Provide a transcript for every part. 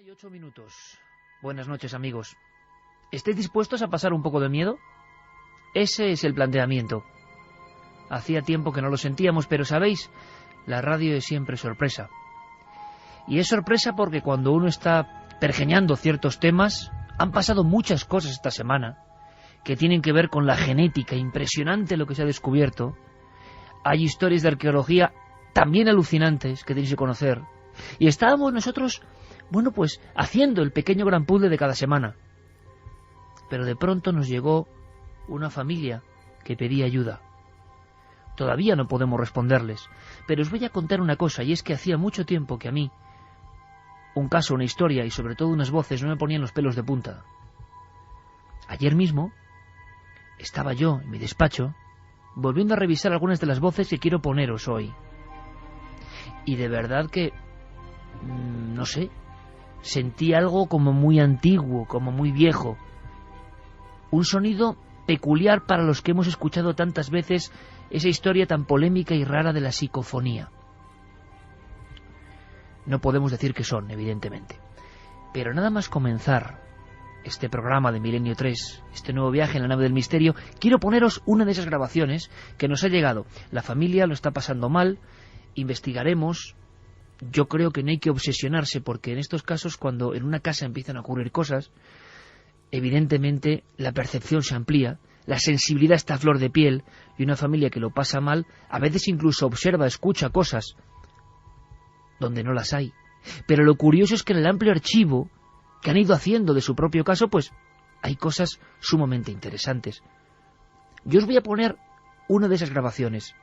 1:08. Buenas noches, amigos. ¿Estáis dispuestos a pasar un poco de miedo? Ese es el planteamiento. Hacía tiempo que no lo sentíamos, pero sabéis, la radio es siempre sorpresa. Y es sorpresa porque cuando uno está pergeñando ciertos temas, han pasado muchas cosas esta semana que tienen que ver con la genética, impresionante lo que se ha descubierto. Hay historias de arqueología también alucinantes que tenéis que conocer. Y estábamos nosotros, pues haciendo el pequeño gran puzzle de cada semana. Pero de pronto nos llegó una familia que pedía ayuda. Todavía no podemos responderles, pero os voy a contar una cosa, y es que hacía mucho tiempo que a mí un caso, una historia y sobre todo unas voces no me ponían los pelos de punta. Ayer mismo estaba yo en mi despacho volviendo a revisar algunas de las voces que quiero poneros hoy. Y de verdad que, no sé, sentí algo como muy antiguo, como muy viejo. Un sonido peculiar para los que hemos escuchado tantas veces esa historia tan polémica y rara de la psicofonía. No podemos decir qué son, evidentemente. Pero nada más comenzar este programa de Milenio 3, este nuevo viaje en la nave del misterio, quiero poneros una de esas grabaciones que nos ha llegado. La familia lo está pasando mal, investigaremos. Yo creo que no hay que obsesionarse porque en estos casos, cuando en una casa empiezan a ocurrir cosas, evidentemente la percepción se amplía, la sensibilidad está a flor de piel, y una familia que lo pasa mal a veces incluso observa, escucha cosas donde no las hay. Pero lo curioso es que en el amplio archivo que han ido haciendo de su propio caso, pues hay cosas sumamente interesantes. Yo os voy a poner una de esas grabaciones.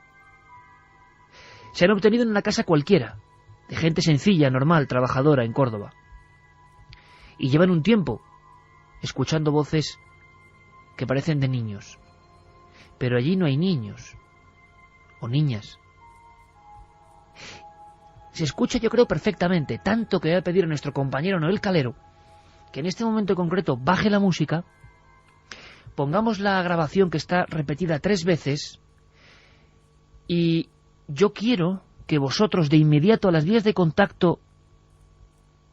Se han obtenido en una casa cualquiera, de gente sencilla, normal, trabajadora en Córdoba. Y llevan un tiempo escuchando voces que parecen de niños. Pero allí no hay niños o niñas. Se escucha, yo creo, perfectamente, tanto que voy a pedir a nuestro compañero Noel Calero que en este momento concreto baje la música, pongamos la grabación que está repetida 3 veces, y yo quiero que vosotros de inmediato a las vías de contacto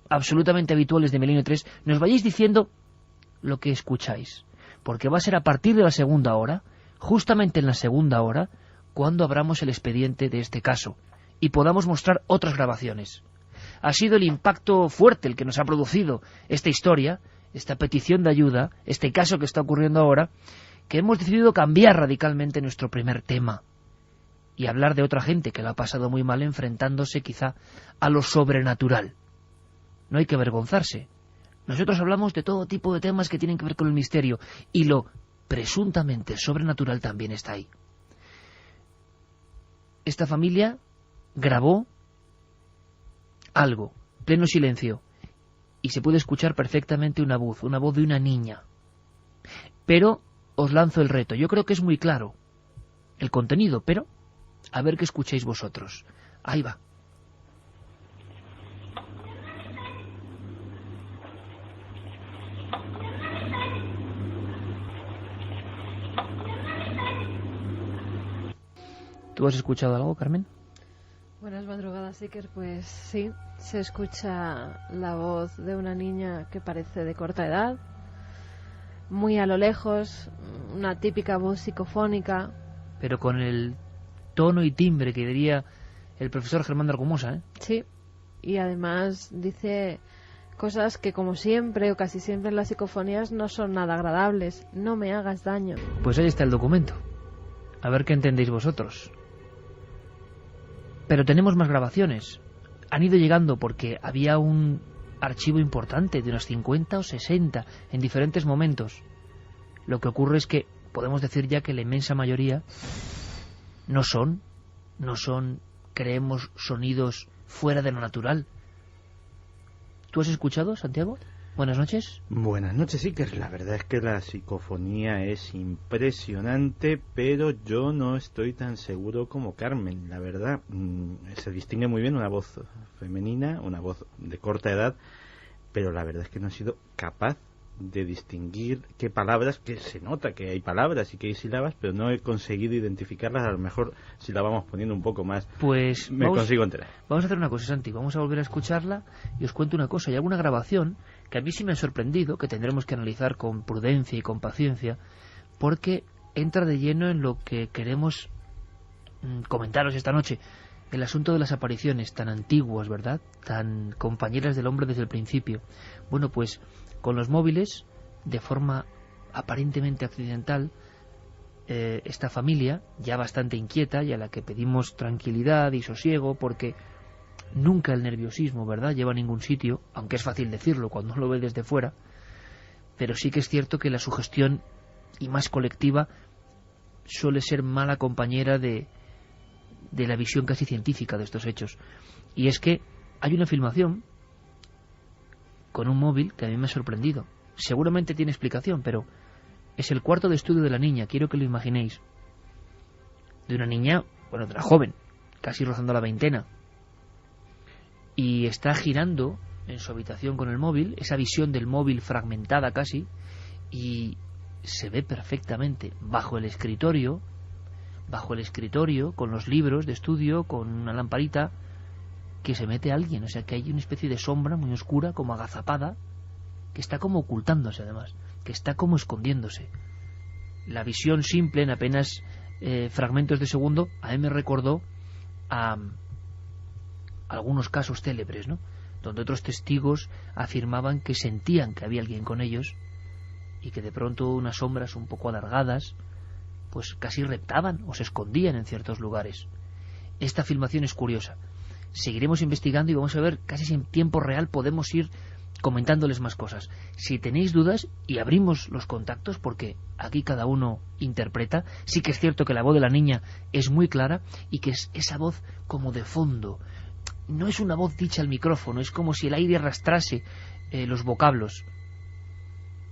absolutamente habituales de Milenio 3 nos vayáis diciendo lo que escucháis, porque va a ser a partir de la segunda hora, justamente en la segunda hora, cuando abramos el expediente de este caso y podamos mostrar otras grabaciones. Ha sido el impacto fuerte el que nos ha producido esta historia, esta petición de ayuda, este caso que está ocurriendo ahora, que hemos decidido cambiar radicalmente nuestro primer tema y hablar de otra gente que lo ha pasado muy mal enfrentándose quizá a lo sobrenatural. No hay que avergonzarse. Nosotros hablamos de todo tipo de temas que tienen que ver con el misterio, y lo presuntamente sobrenatural también está ahí. Esta familia grabó algo, pleno silencio, y se puede escuchar perfectamente una voz de una niña. Pero os lanzo el reto. Yo creo que es muy claro el contenido, pero a ver qué escucháis vosotros. Ahí va. ¿Tú has escuchado algo, Carmen? Buenas madrugadas, Iker. Pues sí, se escucha la voz de una niña que parece de corta edad, muy a lo lejos, una típica voz psicofónica. Pero con el tono y timbre que diría el profesor Germán de Argumosa, ¿eh? Sí, y además dice cosas que, como siempre o casi siempre en las psicofonías, no son nada agradables. No me hagas daño. Pues ahí está el documento. A ver qué entendéis vosotros. Pero tenemos más grabaciones. Han ido llegando porque había un archivo importante de unos 50 o 60 en diferentes momentos. Lo que ocurre es que podemos decir ya que la inmensa mayoría no son, creemos, sonidos fuera de lo natural. ¿Tú has escuchado, Santiago? Buenas noches. Buenas noches, Iker. La verdad es que la psicofonía es impresionante, pero yo no estoy tan seguro como Carmen. La verdad, se distingue muy bien una voz femenina, una voz de corta edad, pero la verdad es que no he sido capaz de distinguir qué palabras, que se nota que hay palabras y que hay sílabas, pero no he conseguido identificarlas. A lo mejor si la vamos poniendo un poco más, pues consigo enterar. Vamos a hacer una cosa, Santi, vamos a volver a escucharla y os cuento una cosa. Hay alguna grabación que a mí sí me ha sorprendido, que tendremos que analizar con prudencia y con paciencia, porque entra de lleno en lo que queremos comentaros esta noche. El asunto de las apariciones tan antiguas, ¿verdad? Tan compañeras del hombre desde el principio. Bueno, pues con los móviles, de forma aparentemente accidental, esta familia, ya bastante inquieta y a la que pedimos tranquilidad y sosiego, porque nunca el nerviosismo, ¿verdad?, lleva a ningún sitio, aunque es fácil decirlo cuando uno lo ve desde fuera, pero sí que es cierto que la sugestión, y más colectiva, suele ser mala compañera de la visión casi científica de estos hechos. Y es que hay una filmación con un móvil que a mí me ha sorprendido. Seguramente tiene explicación, pero es el cuarto de estudio de la niña, quiero que lo imaginéis. De una niña, bueno, de una joven, casi rozando la veintena. Y está girando en su habitación con el móvil, esa visión del móvil fragmentada casi, y se ve perfectamente bajo el escritorio, con los libros de estudio, con una lamparita, que se mete alguien. O sea, que hay una especie de sombra muy oscura, como agazapada, que está como ocultándose además, que está como escondiéndose. La visión simple, en apenas fragmentos de segundo, a mí me recordó a algunos casos célebres, ¿no?, donde otros testigos afirmaban que sentían que había alguien con ellos y que de pronto unas sombras un poco alargadas pues casi reptaban o se escondían en ciertos lugares. Esta filmación es curiosa. Seguiremos investigando y vamos a ver, casi en tiempo real podemos ir comentándoles más cosas. Si tenéis dudas, y abrimos los contactos, porque aquí cada uno interpreta, sí que es cierto que la voz de la niña es muy clara y que es esa voz como de fondo. No es una voz dicha al micrófono, es como si el aire arrastrase los vocablos.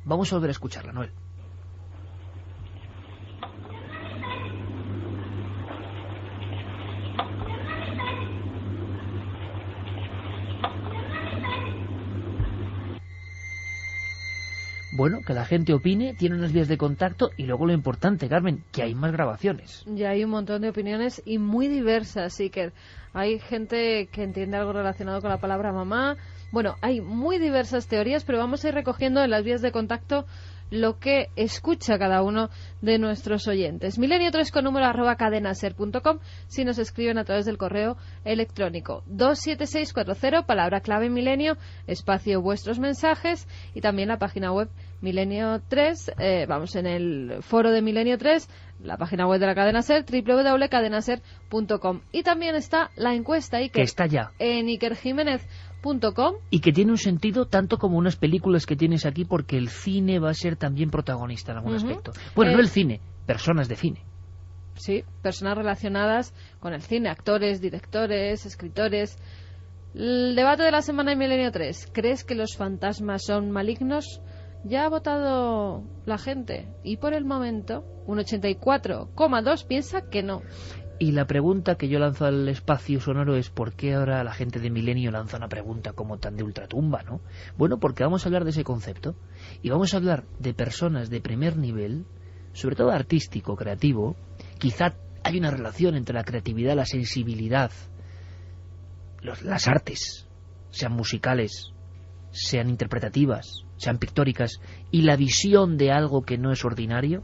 Vamos a volver a escucharla, Noel. Bueno, que la gente opine, tiene unas vías de contacto y luego lo importante, Carmen, que hay más grabaciones. Ya hay un montón de opiniones y muy diversas, sí que hay gente que entiende algo relacionado con la palabra mamá. Bueno, hay muy diversas teorías, pero vamos a ir recogiendo en las vías de contacto lo que escucha cada uno de nuestros oyentes. Milenio3 con número @cadenaser.com, si nos escriben a través del correo electrónico 27640, palabra clave milenio, espacio vuestros mensajes, y también la página web Milenio3, vamos, en el foro de Milenio3, la página web de la cadena SER, www.cadenaser.com, y también está la encuesta Iker, que está ya en ikerjimenez.com, y que tiene un sentido tanto como unas películas que tienes aquí, porque el cine va a ser también protagonista en algún aspecto. Bueno, no el cine, personas de cine. Sí, personas relacionadas con el cine, actores, directores, escritores. El debate de la semana en Milenio 3, ¿crees que los fantasmas son malignos? Ya ha votado la gente y por el momento un 84,2 piensa que no. Y la pregunta que yo lanzo al espacio sonoro es: ¿por qué ahora la gente de Milenio lanza una pregunta como tan de ultratumba, no? Bueno, porque vamos a hablar de ese concepto y vamos a hablar de personas de primer nivel, sobre todo artístico, creativo. Quizá hay una relación entre la creatividad, la sensibilidad, las artes, sean musicales, sean interpretativas, sean pictóricas, y la visión de algo que no es ordinario.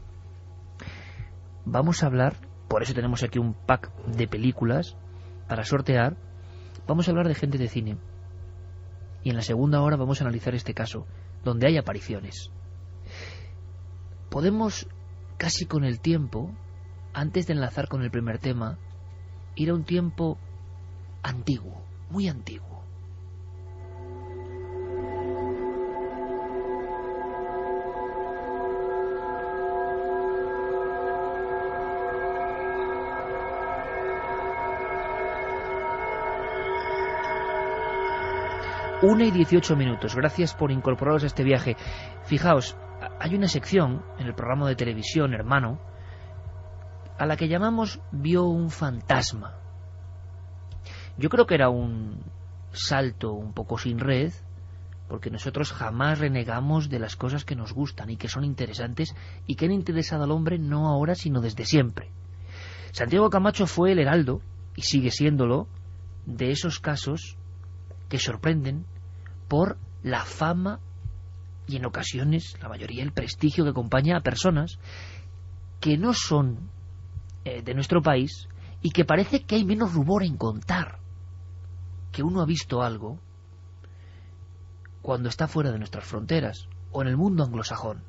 Vamos a hablar, por eso tenemos aquí un pack de películas para sortear. Vamos a hablar de gente de cine. Y en la segunda hora vamos a analizar este caso, donde hay apariciones. Podemos, casi con el tiempo, antes de enlazar con el primer tema, ir a un tiempo antiguo, muy antiguo. Una y 18 minutos. Gracias por incorporaros a este viaje. Fijaos, hay una sección en el programa de televisión hermano a la que llamamos Vio un fantasma. Yo creo que era un salto un poco sin red, porque nosotros jamás renegamos de las cosas que nos gustan y que son interesantes y que han interesado al hombre no ahora sino desde siempre. Santiago Camacho fue el heraldo, y sigue siéndolo, de esos casos que sorprenden por la fama y en ocasiones, la mayoría, el prestigio que acompaña a personas que no son de nuestro país y que parece que hay menos rubor en contar que uno ha visto algo cuando está fuera de nuestras fronteras o en el mundo anglosajón.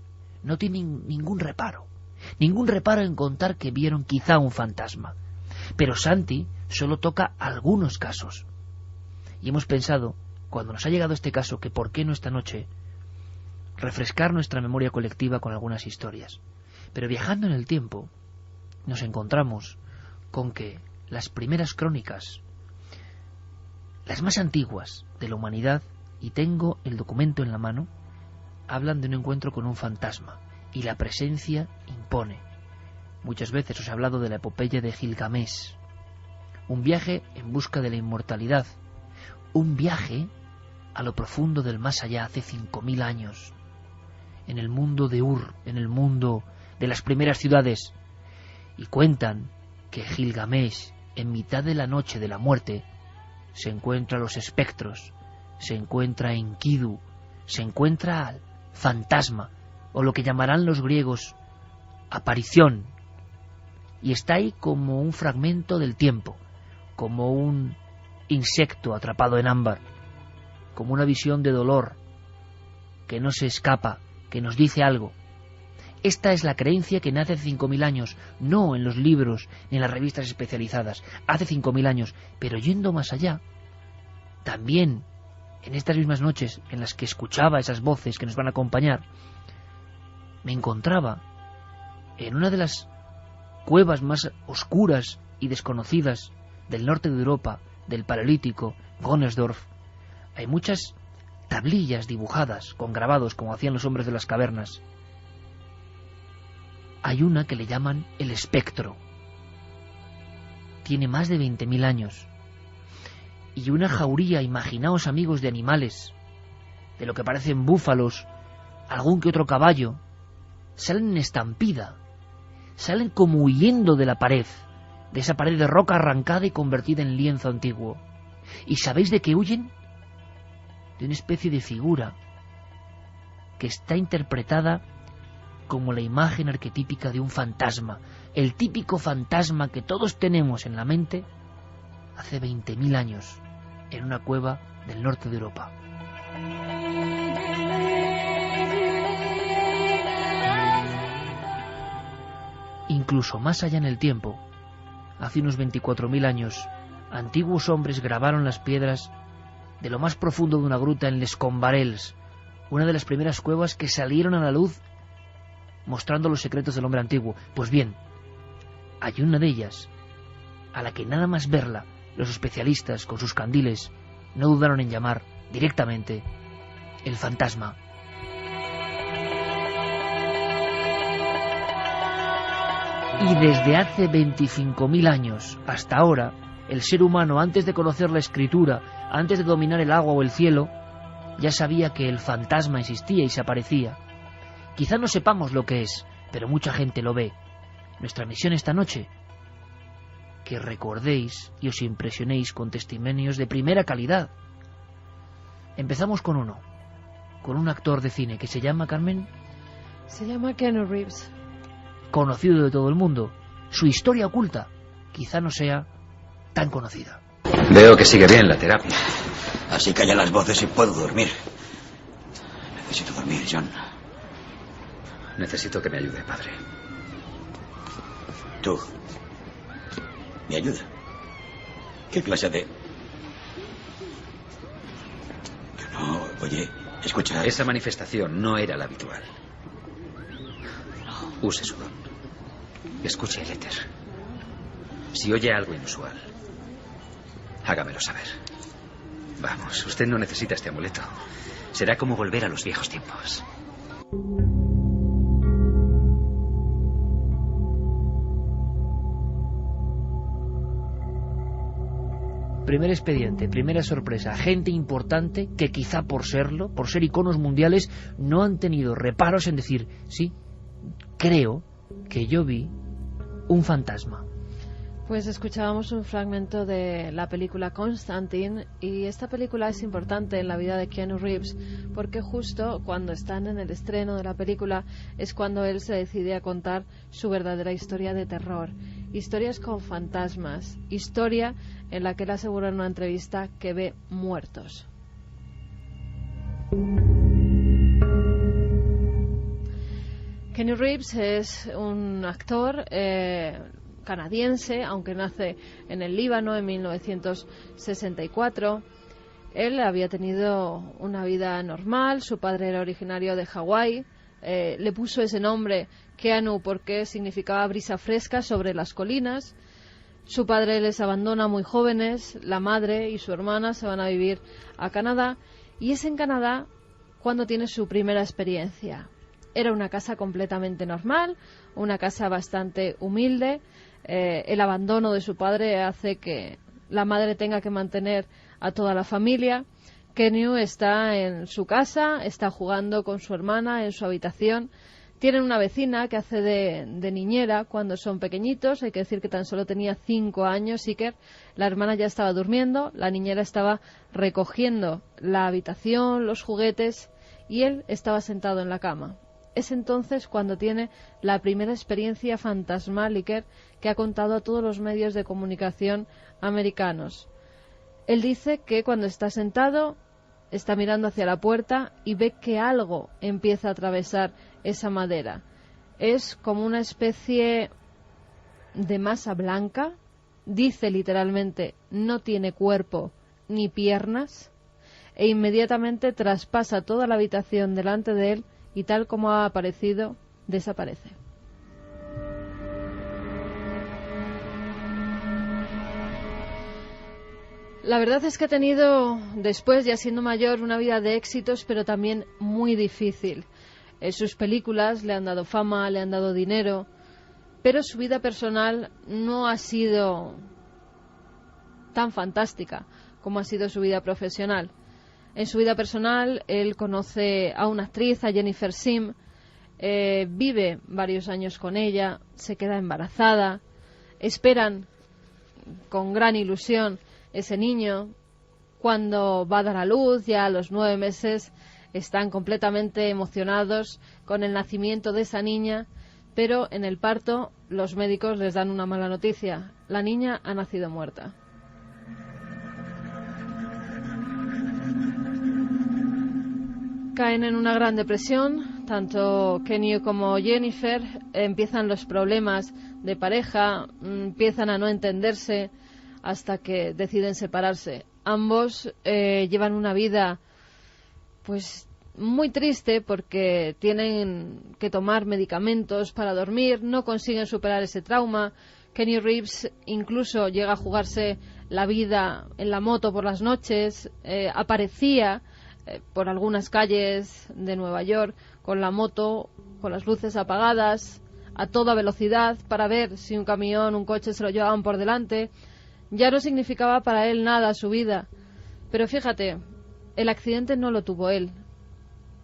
No tienen ningún reparo en contar que vieron quizá un fantasma. Pero Santi solo toca algunos casos. Y hemos pensado, cuando nos ha llegado este caso, que por qué no esta noche refrescar nuestra memoria colectiva con algunas historias. Pero viajando en el tiempo, nos encontramos con que las primeras crónicas, las más antiguas de la humanidad, y tengo el documento en la mano, hablan de un encuentro con un fantasma, y la presencia impone. Muchas veces os he hablado de la epopeya de Gilgamesh, un viaje en busca de la inmortalidad, un viaje a lo profundo del más allá hace 5000 años, en el mundo de Ur, en el mundo de las primeras ciudades, y cuentan que Gilgamesh, en mitad de la noche de la muerte, se encuentra a los espectros, se encuentra a Enkidu, se encuentra al fantasma, o lo que llamarán los griegos aparición, y está ahí como un fragmento del tiempo, como un insecto atrapado en ámbar, como una visión de dolor que no se escapa, que nos dice algo. Esta es la creencia que nace hace 5000 años, no en los libros ni en las revistas especializadas, hace 5000 años, pero yendo más allá, también en estas mismas noches en las que escuchaba esas voces que nos van a acompañar, me encontraba en una de las cuevas más oscuras y desconocidas del norte de Europa, del Paleolítico, Gonnersdorf. Hay muchas tablillas dibujadas con grabados como hacían los hombres de las cavernas. Hay una que le llaman el espectro. Tiene más de 20.000 años. Y una jauría, imaginaos amigos, de animales, de lo que parecen búfalos, algún que otro caballo, salen en estampida, salen como huyendo de la pared, de esa pared de roca arrancada y convertida en lienzo antiguo. ¿Y sabéis de qué huyen? De una especie de figura que está interpretada como la imagen arquetípica de un fantasma, el típico fantasma que todos tenemos en la mente hace 20.000 años, en una cueva del norte de Europa. Incluso más allá en el tiempo, hace unos 24.000 años, antiguos hombres grabaron las piedras de lo más profundo de una gruta en Les Combarels, una de las primeras cuevas que salieron a la luz mostrando los secretos del hombre antiguo. Pues bien, hay una de ellas a la que nada más verla, los especialistas con sus candiles no dudaron en llamar directamente el fantasma. Y desde hace 25.000 años hasta ahora, el ser humano, antes de conocer la escritura, antes de dominar el agua o el cielo, ya sabía que el fantasma existía y se aparecía. Quizá no sepamos lo que es, pero mucha gente lo ve. Nuestra misión esta noche, que recordéis y os impresionéis con testimonios de primera calidad. Empezamos con uno, con un actor de cine que se llama, Carmen, se llama Keanu Reeves, conocido de todo el mundo. Su historia oculta quizá no sea tan conocida. Veo que sigue bien la terapia. Así callan las voces y puedo dormir. Necesito dormir, John. Necesito que me ayude, padre. ¿Tú? ¿Me ayuda? ¿Qué clase de...? No, oye, escucha... Esa manifestación no era la habitual. Use su don. Escuche el éter. Si oye algo inusual, hágamelo saber. Vamos, usted no necesita este amuleto. Será como volver a los viejos tiempos. Primer expediente, primera sorpresa, gente importante que quizá por serlo, por ser iconos mundiales, no han tenido reparos en decir, sí, creo que yo vi un fantasma. Pues escuchábamos un fragmento de la película Constantine, y esta película es importante en la vida de Keanu Reeves porque justo cuando están en el estreno de la película es cuando él se decide a contar su verdadera historia de terror, historias con fantasmas, historia en la que él asegura en una entrevista que ve muertos. Keanu Reeves es un actor canadiense, aunque nace en el Líbano en 1964. Él había tenido una vida normal, su padre era originario de Hawái, le puso ese nombre Keanu porque significaba brisa fresca sobre las colinas. Su padre les abandona muy jóvenes, la madre y su hermana se van a vivir a Canadá, y es en Canadá cuando tiene su primera experiencia. Era una casa completamente normal, una casa bastante humilde. El abandono de su padre hace que la madre tenga que mantener a toda la familia. Keanu está en su casa, está jugando con su hermana en su habitación. Tienen una vecina que hace de niñera cuando son pequeñitos. Hay que decir que tan solo tenía 5 años, Iker. La hermana ya estaba durmiendo, la niñera estaba recogiendo la habitación, los juguetes, y él estaba sentado en la cama. Es entonces cuando tiene la primera experiencia fantasmal, Iker, que ha contado a todos los medios de comunicación americanos. Él dice que cuando está sentado, está mirando hacia la puerta y ve que algo empieza a atravesar esa madera. Es como una especie de masa blanca. Dice literalmente, no tiene cuerpo ni piernas, e inmediatamente traspasa toda la habitación delante de él y tal como ha aparecido, desaparece. La verdad es que ha tenido, después, ya siendo mayor, una vida de éxitos, pero también muy difícil. Sus películas le han dado fama, le han dado dinero, pero su vida personal no ha sido tan fantástica como ha sido su vida profesional. En su vida personal, él conoce a una actriz, a Jennifer Sim, vive varios años con ella, se queda embarazada, esperan con gran ilusión ese niño. Cuando va a dar a luz, ya a los 9 meses, están completamente emocionados con el nacimiento de esa niña, pero en el parto los médicos les dan una mala noticia: la niña ha nacido muerta. Caen en una gran depresión, tanto Keanu como Jennifer. Empiezan los problemas de pareja, empiezan a no entenderse hasta que deciden separarse. Ambos llevan una vida pues muy triste porque tienen que tomar medicamentos para dormir, no consiguen superar ese trauma. Keanu Reeves incluso llega a jugarse la vida en la moto por las noches, aparecía por algunas calles de Nueva York con la moto, con las luces apagadas, a toda velocidad, para ver si un camión, un coche se lo llevaban por delante. Ya no significaba para él nada su vida. Pero fíjate, el accidente no lo tuvo él.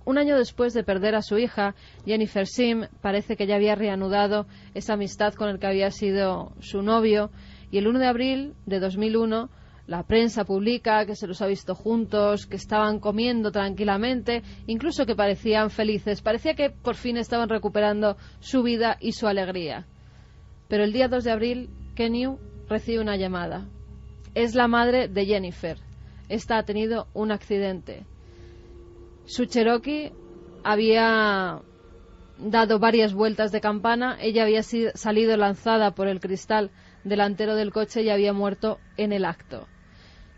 Un año después de perder a su hija, Jennifer Sim parece que ya había reanudado esa amistad con el que había sido su novio, y el 1 de abril de 2001 la prensa publica que se los ha visto juntos, que estaban comiendo tranquilamente, incluso que parecían felices. Parecía que por fin estaban recuperando su vida y su alegría. Pero el día 2 de abril, Keanu recibe una llamada. Es la madre de Jennifer. Esta ha tenido un accidente. Su Cherokee había dado varias vueltas de campana. Ella había salido lanzada por el cristal delantero del coche y había muerto en el acto.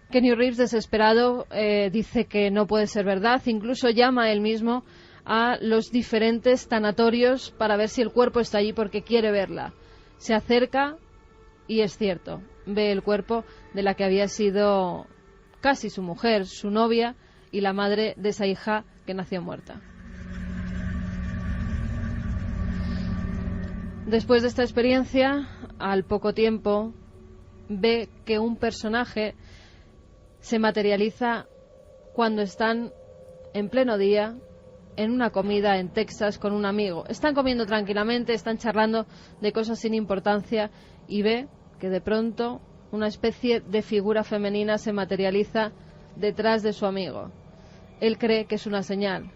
Keanu Reeves, desesperado, dice que no puede ser verdad. Incluso llama él mismo a los diferentes tanatorios para ver si el cuerpo está allí porque quiere verla. Se acerca y es cierto, ve el cuerpo de la que había sido casi su mujer, su novia y la madre de esa hija que nació muerta. Después de esta experiencia, al poco tiempo, ve que un personaje se materializa cuando están en pleno día en una comida en Texas con un amigo. Están comiendo tranquilamente, están charlando de cosas sin importancia y ve que de pronto una especie de figura femenina se materializa detrás de su amigo. Él cree que es una señal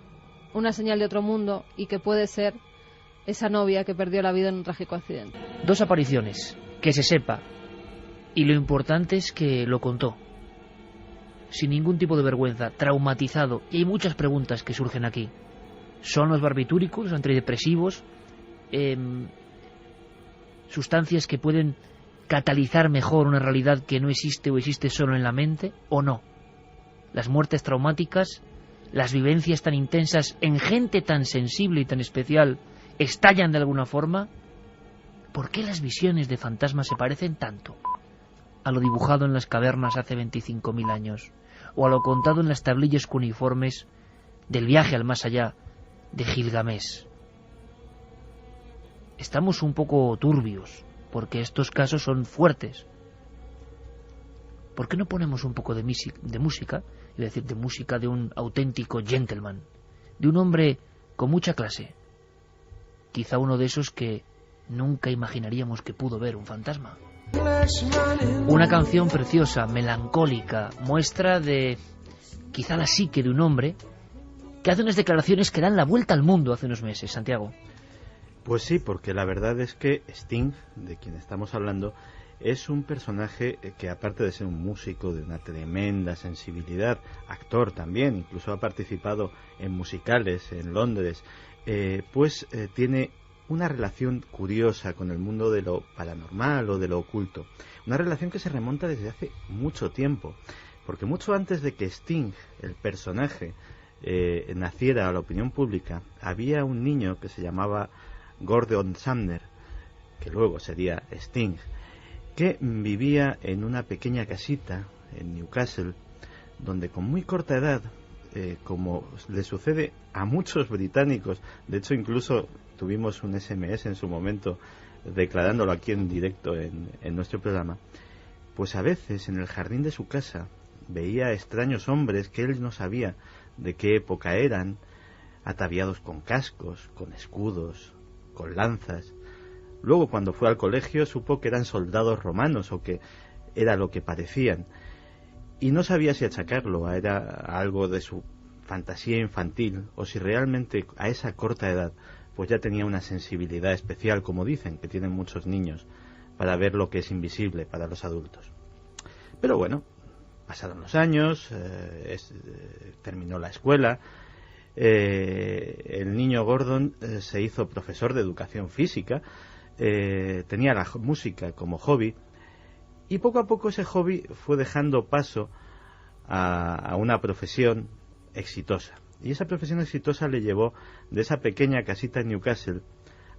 de otro mundo y que puede ser esa novia que perdió la vida en un trágico accidente. 2 apariciones, que se sepa, y lo importante es que lo contó, sin ningún tipo de vergüenza, traumatizado, y hay muchas preguntas que surgen aquí. ¿Son los barbitúricos, los antidepresivos, sustancias que pueden catalizar mejor una realidad que no existe o existe solo en la mente, o no? Las muertes traumáticas, las vivencias tan intensas en gente tan sensible y tan especial, estallan de alguna forma. ¿Por qué las visiones de fantasmas se parecen tanto a lo dibujado en las cavernas hace 25.000 años, o a lo contado en las tablillas cuneiformes del viaje al más allá de Gilgamesh? Estamos un poco turbios, porque estos casos son fuertes. ¿Por qué no ponemos un poco de música, es decir, de música de un auténtico gentleman, de un hombre con mucha clase? Quizá uno de esos que nunca imaginaríamos que pudo ver un fantasma. Una canción preciosa, melancólica, muestra de quizá la psique de un hombre que hace unas declaraciones que dan la vuelta al mundo hace unos meses, Santiago. Pues sí, porque la verdad es que Sting, de quien estamos hablando, es un personaje que, aparte de ser un músico de una tremenda sensibilidad, actor también, incluso ha participado en musicales en Londres, tiene una relación curiosa con el mundo de lo paranormal o de lo oculto. Una relación que se remonta desde hace mucho tiempo, porque mucho antes de que Sting, el personaje, naciera a la opinión pública, había un niño que se llamaba Gordon Sumner, que luego sería Sting, que vivía en una pequeña casita en Newcastle, donde con muy corta edad, como le sucede a muchos británicos, de hecho incluso tuvimos un SMS en su momento declarándolo aquí en directo en nuestro programa, pues a veces en el jardín de su casa veía extraños hombres que él no sabía de qué época eran, ataviados con cascos, con escudos, con lanzas. Luego, cuando fue al colegio, supo que eran soldados romanos, o que era lo que parecían, y no sabía si achacarlo era algo de su fantasía infantil, o si realmente a esa corta edad pues ya tenía una sensibilidad especial, como dicen que tienen muchos niños, para ver lo que es invisible para los adultos. Pero bueno, pasaron los años, terminó la escuela. El niño Gordon se hizo profesor de educación física, tenía la música como hobby, y poco a poco ese hobby fue dejando paso a una profesión exitosa. Y esa profesión exitosa le llevó de esa pequeña casita en Newcastle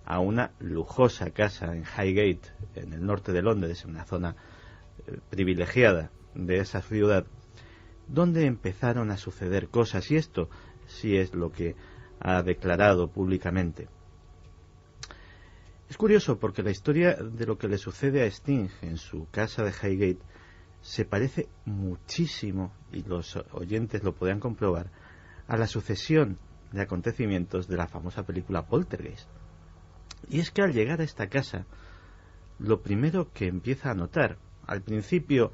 a una lujosa casa en Highgate, en el norte de Londres, en una zona privilegiada de esa ciudad, donde empezaron a suceder cosas, y esto sí es lo que ha declarado públicamente. Es curioso porque la historia de lo que le sucede a Sting en su casa de Highgate se parece muchísimo, y los oyentes lo podrán comprobar, a la sucesión de acontecimientos de la famosa película Poltergeist. Y es que al llegar a esta casa, lo primero que empieza a notar, al principio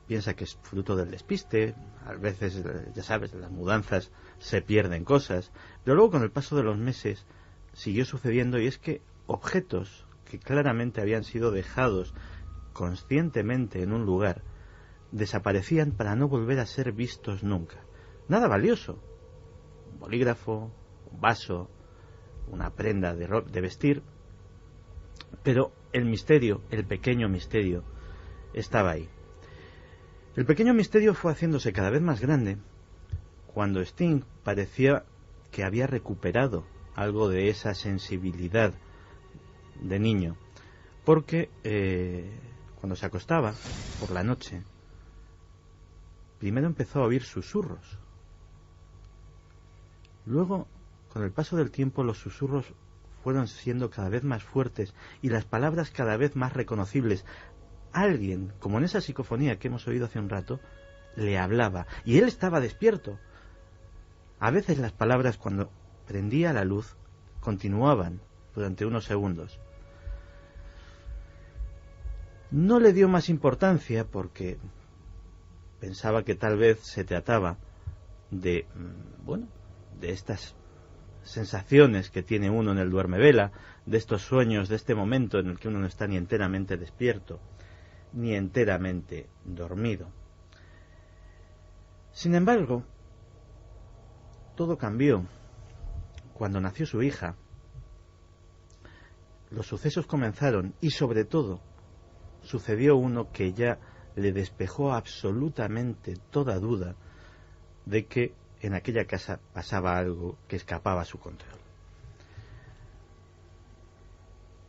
piensa que es fruto del despiste, a veces, ya sabes, las mudanzas se pierden cosas, pero luego con el paso de los meses siguió sucediendo, y es que objetos que claramente habían sido dejados conscientemente en un lugar desaparecían para no volver a ser vistos nunca. Nada valioso, un bolígrafo, un vaso, una prenda de vestir, pero el misterio, el pequeño misterio, estaba ahí. El pequeño misterio fue haciéndose cada vez más grande cuando Sting parecía que había recuperado algo de esa sensibilidad de niño, porque cuando se acostaba por la noche, primero empezó a oír susurros. Luego, con el paso del tiempo, los susurros fueron siendo cada vez más fuertes y las palabras cada vez más reconocibles, alguien, como en esa psicofonía que hemos oído hace un rato, le hablaba, y él estaba despierto. A veces las palabras, cuando prendía la luz, continuaban durante unos segundos. No le dio más importancia porque pensaba que tal vez se trataba de, de estas sensaciones que tiene uno en el duermevela, de estos sueños, de este momento en el que uno no está ni enteramente despierto, ni enteramente dormido. Sin embargo, todo cambió cuando nació su hija. Los sucesos comenzaron y, sobre todo, sucedió uno que ya le despejó absolutamente toda duda de que en aquella casa pasaba algo que escapaba a su control.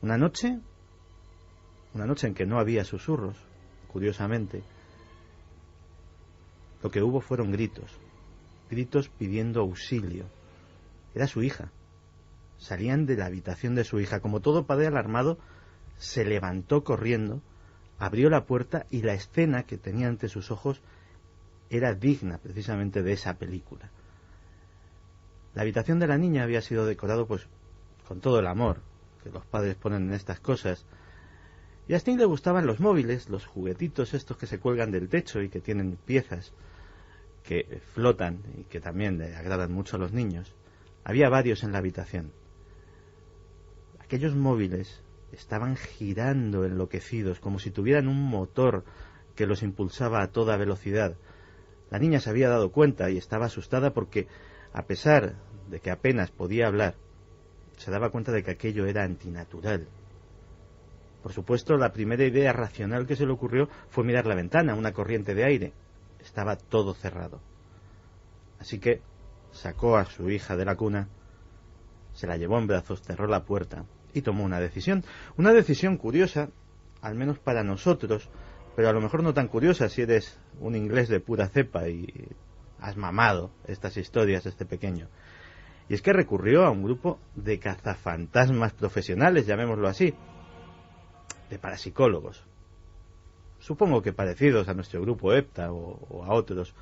Una noche en que no había susurros, curiosamente, lo que hubo fueron gritos pidiendo auxilio. Era su hija. Salían de la habitación de su hija. Como todo padre alarmado, se levantó corriendo, abrió la puerta y la escena que tenía ante sus ojos era digna precisamente de esa película. La habitación de la niña había sido decorado pues con todo el amor que los padres ponen en estas cosas. Y a Sting le gustaban los móviles, los juguetitos estos que se cuelgan del techo y que tienen piezas que flotan y que también le agradan mucho a los niños. Había varios en la habitación. Aquellos móviles estaban girando enloquecidos, como si tuvieran un motor que los impulsaba a toda velocidad. La niña se había dado cuenta y estaba asustada porque, a pesar de que apenas podía hablar, se daba cuenta de que aquello era antinatural. Por supuesto, la primera idea racional que se le ocurrió fue mirar la ventana, una corriente de aire. Estaba todo cerrado. Así que sacó a su hija de la cuna, se la llevó en brazos, cerró la puerta y tomó una decisión. Una decisión curiosa, al menos para nosotros, pero a lo mejor no tan curiosa si eres un inglés de pura cepa y has mamado estas historias desde pequeño. Y es que recurrió a un grupo de cazafantasmas profesionales, llamémoslo así, de parapsicólogos. Supongo que parecidos a nuestro grupo EPTA o a otros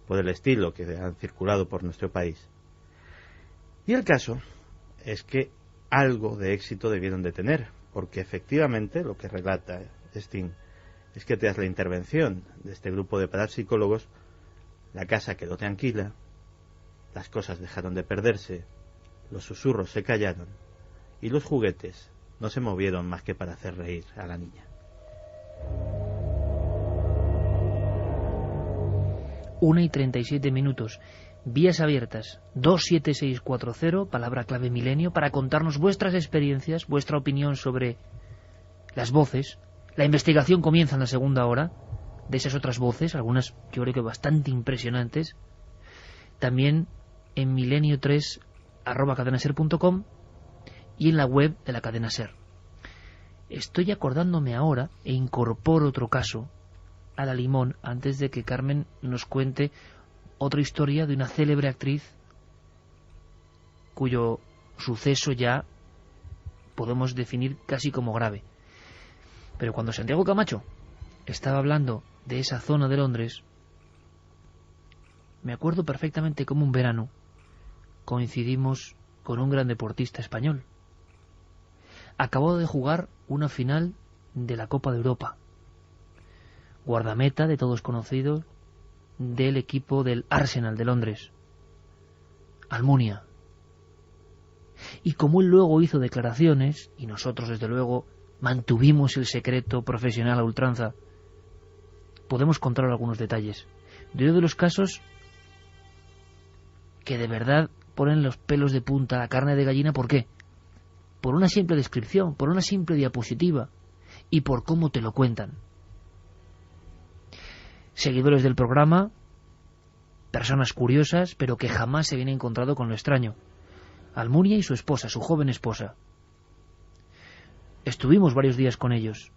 por el estilo que han circulado por nuestro país. Y el caso es que algo de éxito debieron de tener, porque efectivamente lo que relata Sting es que tras la intervención de este grupo de parapsicólogos, la casa quedó tranquila, las cosas dejaron de perderse, los susurros se callaron y los juguetes no se movieron más que para hacer reír a la niña. 1:37. Vías abiertas 27640, palabra clave milenio, para contarnos vuestras experiencias, vuestra opinión sobre las voces. La investigación comienza en la segunda hora de esas otras voces, algunas yo creo que bastante impresionantes. También en milenio3@cadenaser.com y en la web de la cadena Ser. Estoy acordándome ahora e incorporo otro caso a la limón antes de que Carmen nos cuente otra historia de una célebre actriz cuyo suceso ya podemos definir casi como grave. Pero cuando Santiago Camacho estaba hablando de esa zona de Londres, me acuerdo perfectamente cómo un verano coincidimos con un gran deportista español. Acabó de jugar una final de la Copa de Europa. Guardameta de todos conocidos del equipo del Arsenal de Londres, Almunia. Y como él luego hizo declaraciones, y nosotros desde luego mantuvimos el secreto profesional a ultranza, podemos contar algunos detalles de uno de los casos que de verdad ponen los pelos de punta, la carne de gallina. ¿Por qué? Por una simple descripción, por una simple diapositiva y por cómo te lo cuentan. Seguidores del programa, personas curiosas, pero que jamás se habían encontrado con lo extraño. Almunia y su esposa, su joven esposa. Estuvimos varios días con ellos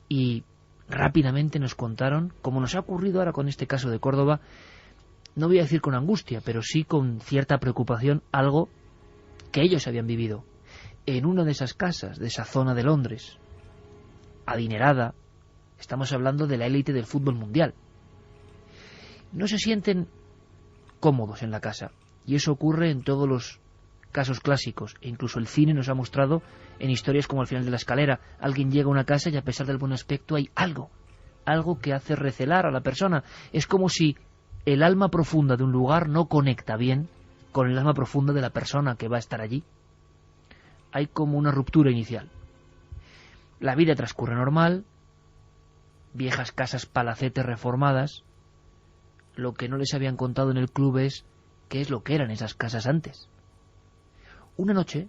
y rápidamente nos contaron, como nos ha ocurrido ahora con este caso de Córdoba, no voy a decir con angustia, pero sí con cierta preocupación, algo que ellos habían vivido en una de esas casas, de esa zona de Londres, adinerada, Estamos hablando de la élite del fútbol mundial. No se sienten cómodos en la casa. Y eso ocurre en todos los casos clásicos. E incluso el cine nos ha mostrado en historias como Al final de la escalera. Alguien llega a una casa y a pesar del buen aspecto hay algo que hace recelar a la persona. Es como si el alma profunda de un lugar no conecta bien con el alma profunda de la persona que va a estar allí. Hay como una ruptura inicial. La vida transcurre normal, viejas casas palacetes reformadas. Lo que no les habían contado en el club es qué es lo que eran esas casas antes. Una noche,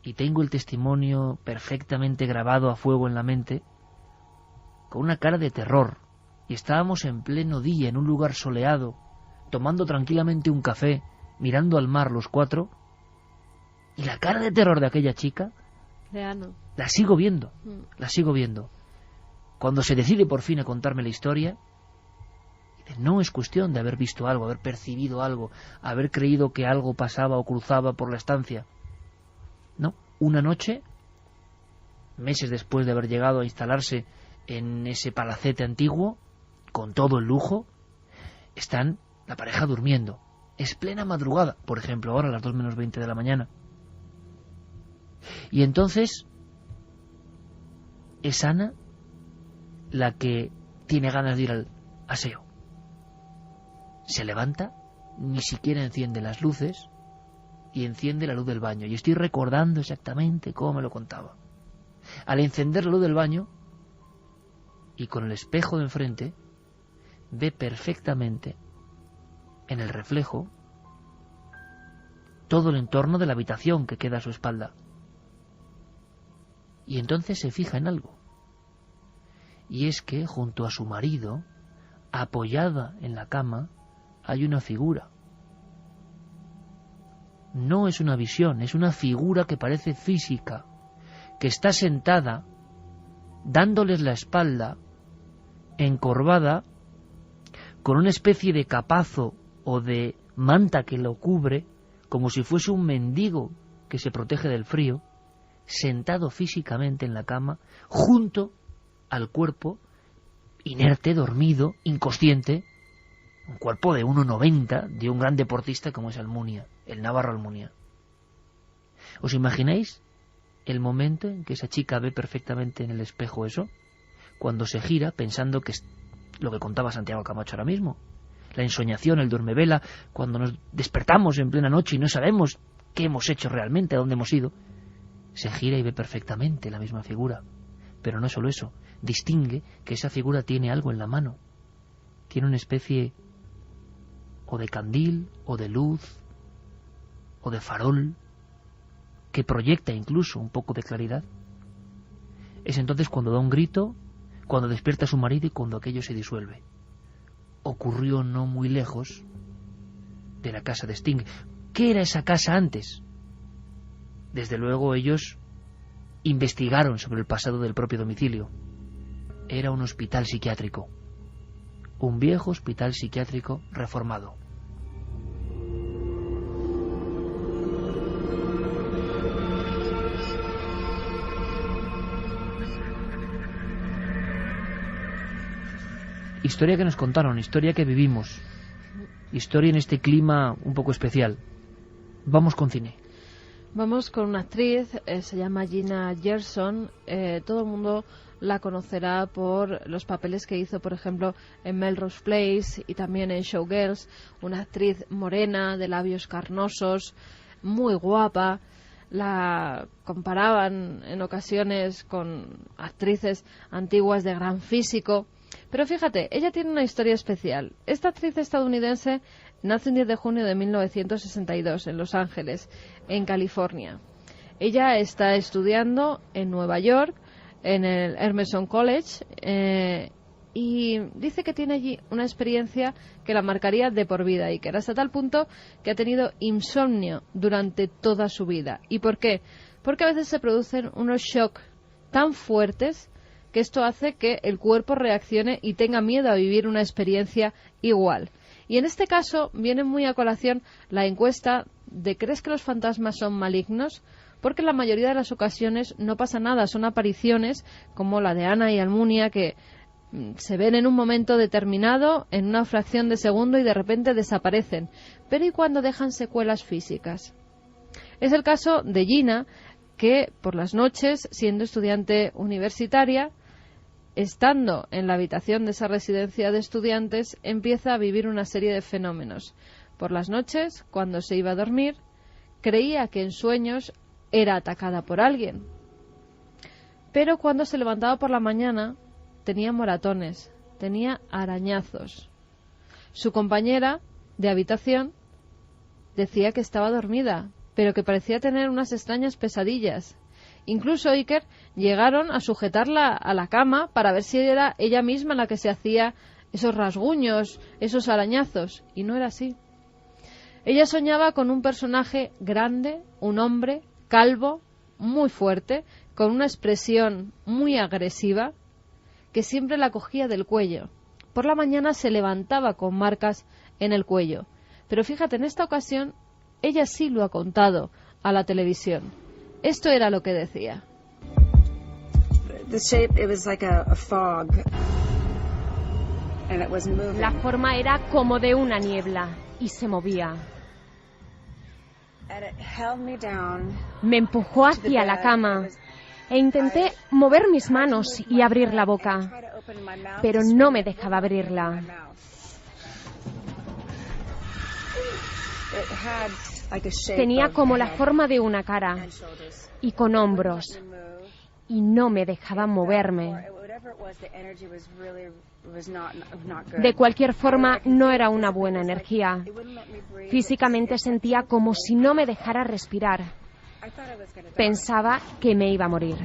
y tengo el testimonio perfectamente grabado a fuego en la mente, con una cara de terror, y estábamos en pleno día en un lugar soleado, tomando tranquilamente un café, mirando al mar los cuatro, y la cara de terror de aquella chica la sigo viendo, Cuando se decide por fin a contarme la historia, no es cuestión de haber visto algo, haber percibido algo, haber creído que algo pasaba o cruzaba por la estancia. No, una noche, meses después de haber llegado a instalarse en ese palacete antiguo, con todo el lujo, están la pareja durmiendo. Es plena madrugada, por ejemplo, ahora a las 2 menos 20 de la mañana. Y entonces es Ana la que tiene ganas de ir al aseo. Se levanta, ni siquiera enciende las luces y enciende la luz del baño. Y estoy recordando exactamente cómo me lo contaba. Al encender la luz del baño y con el espejo de enfrente, ve perfectamente en el reflejo todo el entorno de la habitación que queda a su espalda. Y entonces se fija en algo. Y es que junto a su marido, apoyada en la cama, hay una figura. No es una visión, es una figura que parece física, que está sentada, dándoles la espalda, encorvada, con una especie de capazo o de manta que lo cubre, como si fuese un mendigo que se protege del frío, sentado físicamente en la cama, junto al cuerpo, inerte, dormido, inconsciente, un cuerpo de 1,90 de un gran deportista como es Almunia, el navarro Almunia. ¿Os imagináis el momento en que esa chica ve perfectamente en el espejo eso? Cuando se gira pensando que es lo que contaba Santiago Camacho ahora mismo. La ensoñación, el duermevela, cuando nos despertamos en plena noche y no sabemos qué hemos hecho realmente, a dónde hemos ido. Se gira y ve perfectamente la misma figura. Pero no solo eso, distingue que esa figura tiene algo en la mano. Tiene una especie o de candil, o de luz, o de farol, que proyecta incluso un poco de claridad. Es entonces cuando da un grito, cuando despierta a su marido y cuando aquello se disuelve. Ocurrió no muy lejos de la casa de Sting. ¿Qué era esa casa antes? Desde luego ellos investigaron sobre el pasado del propio domicilio. Era un hospital psiquiátrico. Un viejo hospital psiquiátrico reformado. Historia que nos contaron, historia que vivimos, historia en este clima un poco especial. Vamos con cine. Vamos con una actriz, se llama Gina Gerson. Todo el mundo la conocerá por los papeles que hizo, por ejemplo, en Melrose Place y también en Showgirls. Una actriz morena, de labios carnosos, muy guapa. La comparaban en ocasiones con actrices antiguas de gran físico. Pero fíjate, ella tiene una historia especial. Esta actriz estadounidense nace el 10 de junio de 1962 en Los Ángeles, en California. Ella está estudiando en Nueva York, en el Emerson College, y dice que tiene allí una experiencia que la marcaría de por vida y que era hasta tal punto que ha tenido insomnio durante toda su vida. ¿Y por qué? Porque a veces se producen unos shocks tan fuertes que esto hace que el cuerpo reaccione y tenga miedo a vivir una experiencia igual. Y en este caso viene muy a colación la encuesta de ¿crees que los fantasmas son malignos? porque en la mayoría de las ocasiones no pasa nada, son apariciones como la de Ana y Almunia que se ven en un momento determinado, en una fracción de segundo y de repente desaparecen. Pero ¿y cuando dejan secuelas físicas? Es el caso de Gina, que por las noches, siendo estudiante universitaria, estando en la habitación de esa residencia de estudiantes, empieza a vivir una serie de fenómenos. Por las noches, cuando se iba a dormir, creía que en sueños era atacada por alguien. Pero cuando se levantaba por la mañana, tenía moratones, tenía arañazos. Su compañera de habitación decía que estaba dormida, pero que parecía tener unas extrañas pesadillas. Incluso Iker llegaron a sujetarla a la cama para ver si era ella misma la que se hacía esos rasguños, esos arañazos, y no era así. Ella soñaba con un personaje grande, un hombre calvo, muy fuerte, con una expresión muy agresiva, que siempre la cogía del cuello. Por la mañana se levantaba con marcas en el cuello. Pero fíjate, en esta ocasión, ella sí lo ha contado a la televisión. Esto era lo que decía. La forma era como de una niebla y se movía. Me empujó hacia la cama e intenté mover mis manos y abrir la boca, pero no me dejaba abrirla. Tenía como la forma de una cara y con hombros, y no me dejaba moverme. De cualquier forma, no era una buena energía. Físicamente sentía como si no me dejara respirar. Pensaba que me iba a morir.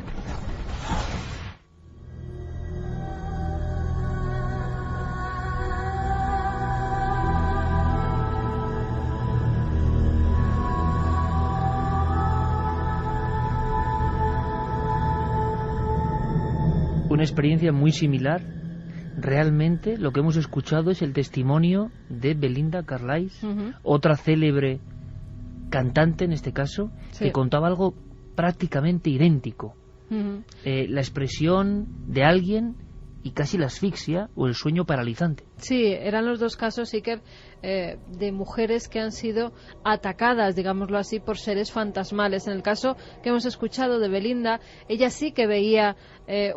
Una experiencia muy similar. Realmente lo que hemos escuchado es el testimonio de Belinda Carlisle, otra célebre cantante en este caso, que contaba algo prácticamente idéntico. La expresión de alguien y casi la asfixia o el sueño paralizante. Sí, eran los dos casos, Iker, de mujeres que han sido atacadas, digámoslo así, por seres fantasmales. En el caso que hemos escuchado de Belinda, ella sí que veía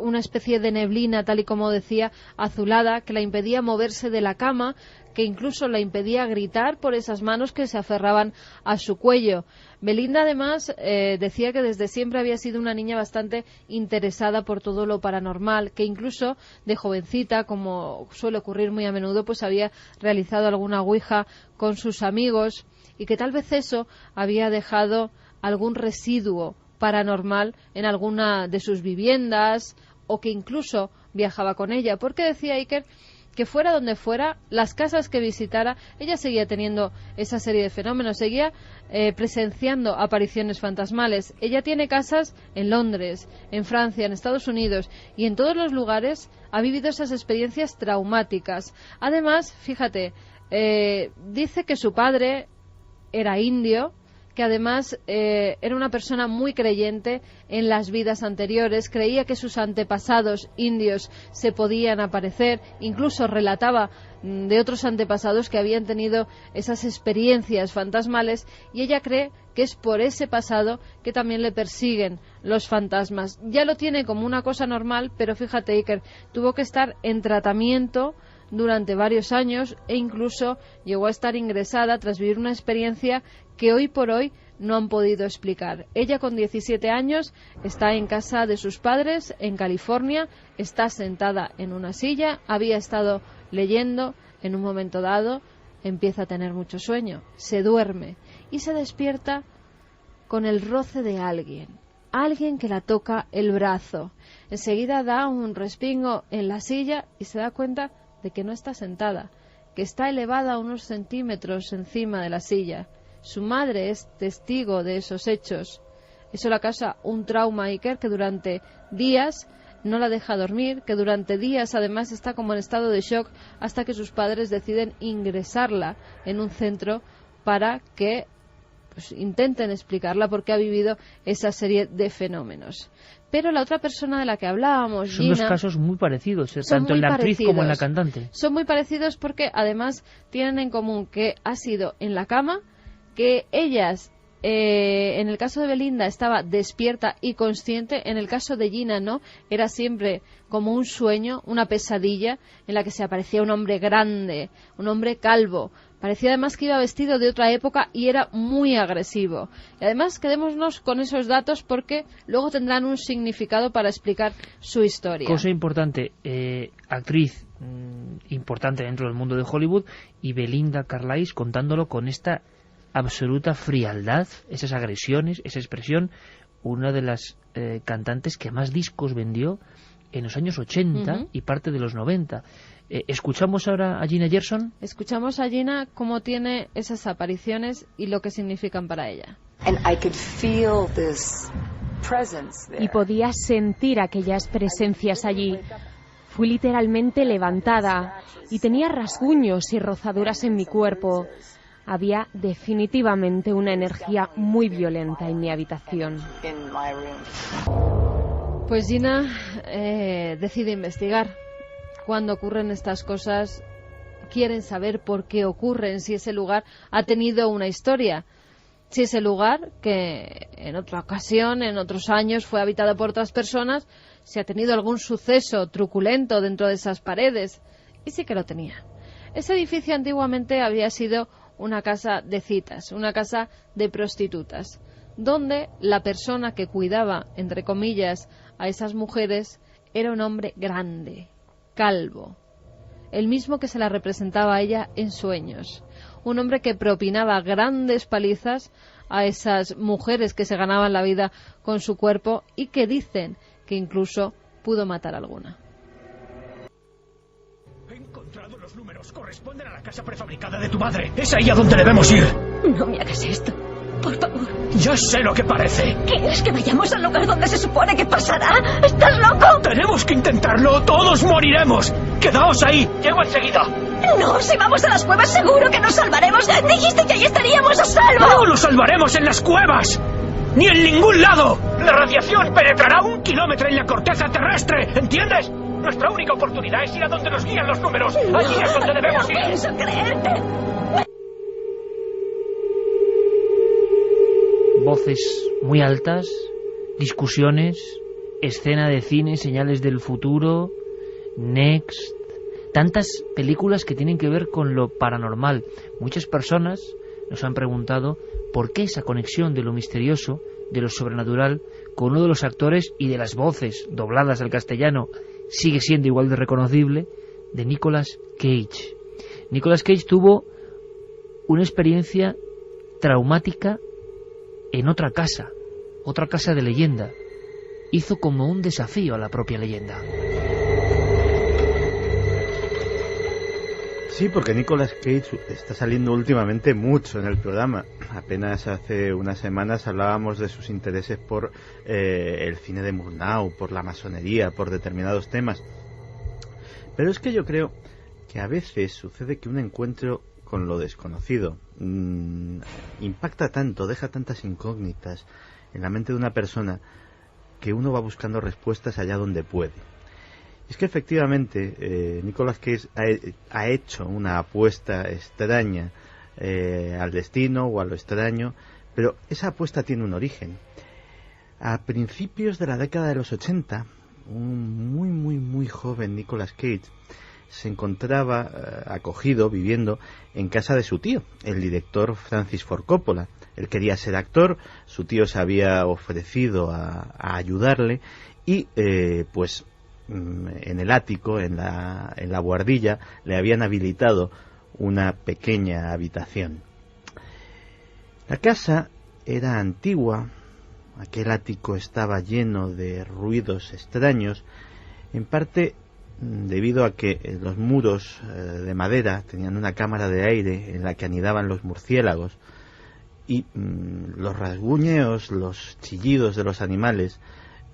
una especie de neblina, tal y como decía, azulada, que la impedía moverse de la cama, que incluso la impedía gritar por esas manos que se aferraban a su cuello. Belinda, además, decía que desde siempre había sido una niña bastante interesada por todo lo paranormal, que incluso de jovencita, como suele ocurrir muy a menudo, pues había realizado alguna ouija con sus amigos y que tal vez eso había dejado algún residuo paranormal en alguna de sus viviendas o que incluso viajaba con ella, porque decía Iker que fuera donde fuera, las casas que visitara, ella seguía teniendo esa serie de fenómenos, seguía presenciando apariciones fantasmales. Ella tiene casas en Londres, en Francia, en Estados Unidos, y en todos los lugares ha vivido esas experiencias traumáticas. Además, fíjate, dice que su padre era indio, que además era una persona muy creyente en las vidas anteriores, creía que sus antepasados indios se podían aparecer, incluso relataba de otros antepasados que habían tenido esas experiencias fantasmales, y ella cree que es por ese pasado que también le persiguen los fantasmas. Ya lo tiene como una cosa normal, pero fíjate, Iker, tuvo que estar en tratamiento durante varios años e incluso llegó a estar ingresada tras vivir una experiencia que hoy por hoy no han podido explicar. Ella, con 17 años, está en casa de sus padres en California, está sentada en una silla, había estado leyendo, en un momento dado empieza a tener mucho sueño, se duerme y se despierta con el roce de alguien que la toca el brazo. Enseguida da un respingo en la silla y se da cuenta de que no está sentada, que está elevada unos centímetros encima de la silla. Su madre es testigo de esos hechos. Eso le causa un trauma a Iker, que durante días no la deja dormir, que durante días además está como en estado de shock, hasta que sus padres deciden ingresarla en un centro para que pues intenten explicarla porque ha vivido esa serie de fenómenos. Pero la otra persona de la que hablábamos, son Gina, dos casos muy parecidos, tanto en la actriz como en la cantante. Son muy parecidos porque además tienen en común que ha sido en la cama, que ellas, en el caso de Belinda, estaba despierta y consciente, en el caso de Gina no, era siempre como un sueño, una pesadilla en la que se aparecía un hombre grande, un hombre calvo. Parecía además que iba vestido de otra época y era muy agresivo. Y además quedémonos con esos datos porque luego tendrán un significado para explicar su historia. Cosa importante, actriz importante dentro del mundo de Hollywood, y Belinda Carlisle contándolo con esta absoluta frialdad, esas agresiones, esa expresión, una de las cantantes que más discos vendió en los años 80 y parte de los 90. ¿Escuchamos ahora a Gina Gershon? Escuchamos a Gina cómo tiene esas apariciones y lo que significan para ella. Y podía sentir aquellas presencias allí. Fui literalmente levantada y tenía rasguños y rozaduras en mi cuerpo. Había definitivamente una energía muy violenta en mi habitación. Pues Gina decide investigar. Cuando ocurren estas cosas, quieren saber por qué ocurren, si ese lugar ha tenido una historia. Si ese lugar, que en otra ocasión, en otros años, fue habitado por otras personas, si ha tenido algún suceso truculento dentro de esas paredes. Y sí que lo tenía. Ese edificio antiguamente había sido una casa de citas, una casa de prostitutas, donde la persona que cuidaba, entre comillas, a esas mujeres era un hombre grande, calvo, el mismo que se la representaba a ella en sueños, un hombre que propinaba grandes palizas a esas mujeres que se ganaban la vida con su cuerpo y que dicen que incluso pudo matar a alguna. He encontrado los números, corresponden a la casa prefabricada de tu madre. Es ahí a donde debemos ir. No me hagas esto, por favor. Ya sé lo que parece. ¿Quieres que vayamos al lugar donde se supone que pasará? ¿Estás loco? Tenemos que intentarlo, todos moriremos. Quedaos ahí, llego enseguida. No, si vamos a las cuevas seguro que nos salvaremos. Dijiste que ahí estaríamos a salvo. ¡No lo salvaremos en las cuevas! ¡Ni en ningún lado! La radiación penetrará 1 kilómetro en la corteza terrestre, ¿entiendes? Nuestra única oportunidad es ir a donde nos guían los números. Allí es donde debemos ir. No pienso creerte. Voces muy altas, discusiones, escena de cine, señales del futuro, Next, tantas películas que tienen que ver con lo paranormal. Muchas personas nos han preguntado por qué esa conexión de lo misterioso, de lo sobrenatural, con uno de los actores y de las voces dobladas al castellano sigue siendo igual de reconocible, de Nicolas Cage. Nicolas Cage tuvo una experiencia traumática en otra casa de leyenda. Hizo como un desafío a la propia leyenda. Sí, porque Nicolas Cage está saliendo últimamente mucho en el programa. Apenas hace unas semanas hablábamos de sus intereses por el cine de Murnau, por la masonería, por determinados temas. Pero es que yo creo que a veces sucede que un encuentro con lo desconocido impacta tanto, deja tantas incógnitas en la mente de una persona que uno va buscando respuestas allá donde puede. Es que efectivamente Nicolas Cage ha hecho una apuesta extraña al destino o a lo extraño, pero esa apuesta tiene un origen. A principios de la década de los 80, un muy joven Nicolas Cage se encontraba acogido, viviendo en casa de su tío, el director Francis Ford Coppola. Él quería ser actor, su tío se había ofrecido a ayudarle y pues en el ático, en la buhardilla, le habían habilitado una pequeña habitación. La casa era antigua, aquel ático estaba lleno de ruidos extraños, en parte debido a que los muros de madera tenían una cámara de aire en la que anidaban los murciélagos y los rasguñeos, los chillidos de los animales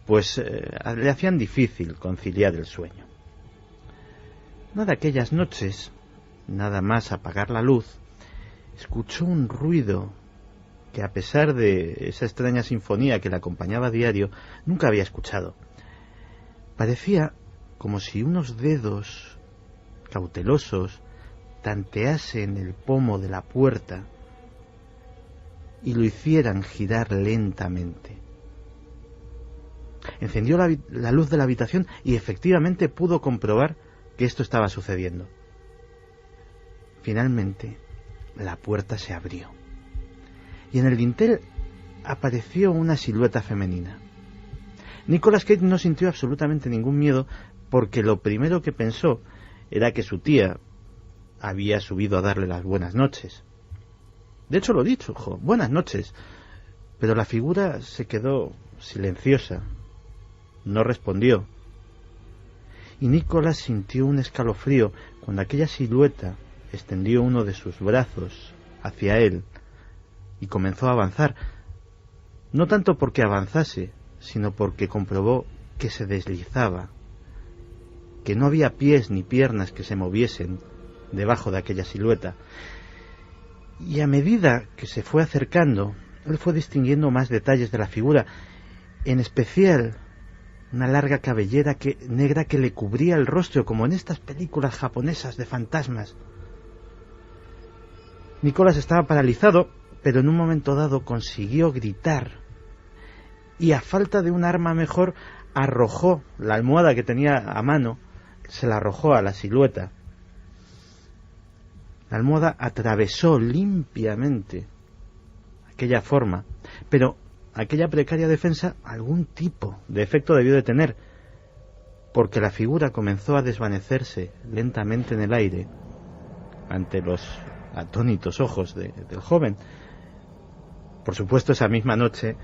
pues le hacían difícil conciliar el sueño. Una de aquellas noches, nada más apagar la luz, escuchó un ruido que a pesar de esa extraña sinfonía que le acompañaba a diario, nunca había escuchado. Parecía como si unos dedos cautelosos tanteasen el pomo de la puerta y lo hicieran girar lentamente. Encendió la luz de la habitación y efectivamente pudo comprobar que esto estaba sucediendo. Finalmente, la puerta se abrió y en el dintel apareció una silueta femenina. Nicolas Cage no sintió absolutamente ningún miedo porque lo primero que pensó era que su tía había subido a darle las buenas noches. De hecho lo dicho, buenas noches, pero la figura se quedó silenciosa, no respondió. Y Nicolas sintió un escalofrío cuando aquella silueta extendió uno de sus brazos hacia él y comenzó a avanzar, no tanto porque avanzase, sino porque comprobó que se deslizaba, que no había pies ni piernas que se moviesen debajo de aquella silueta. Y a medida que se fue acercando, él fue distinguiendo más detalles de la figura, en especial una larga cabellera negra que le cubría el rostro, como en estas películas japonesas de fantasmas. Nicolas estaba paralizado, pero en un momento dado consiguió gritar, y a falta de un arma mejor, arrojó la almohada que tenía a mano, se la arrojó a la silueta. La almohada atravesó limpiamente aquella forma, pero aquella precaria defensa algún tipo de efecto debió de tener, porque la figura comenzó a desvanecerse lentamente en el aire ante los atónitos ojos del joven. Por supuesto, esa misma noche,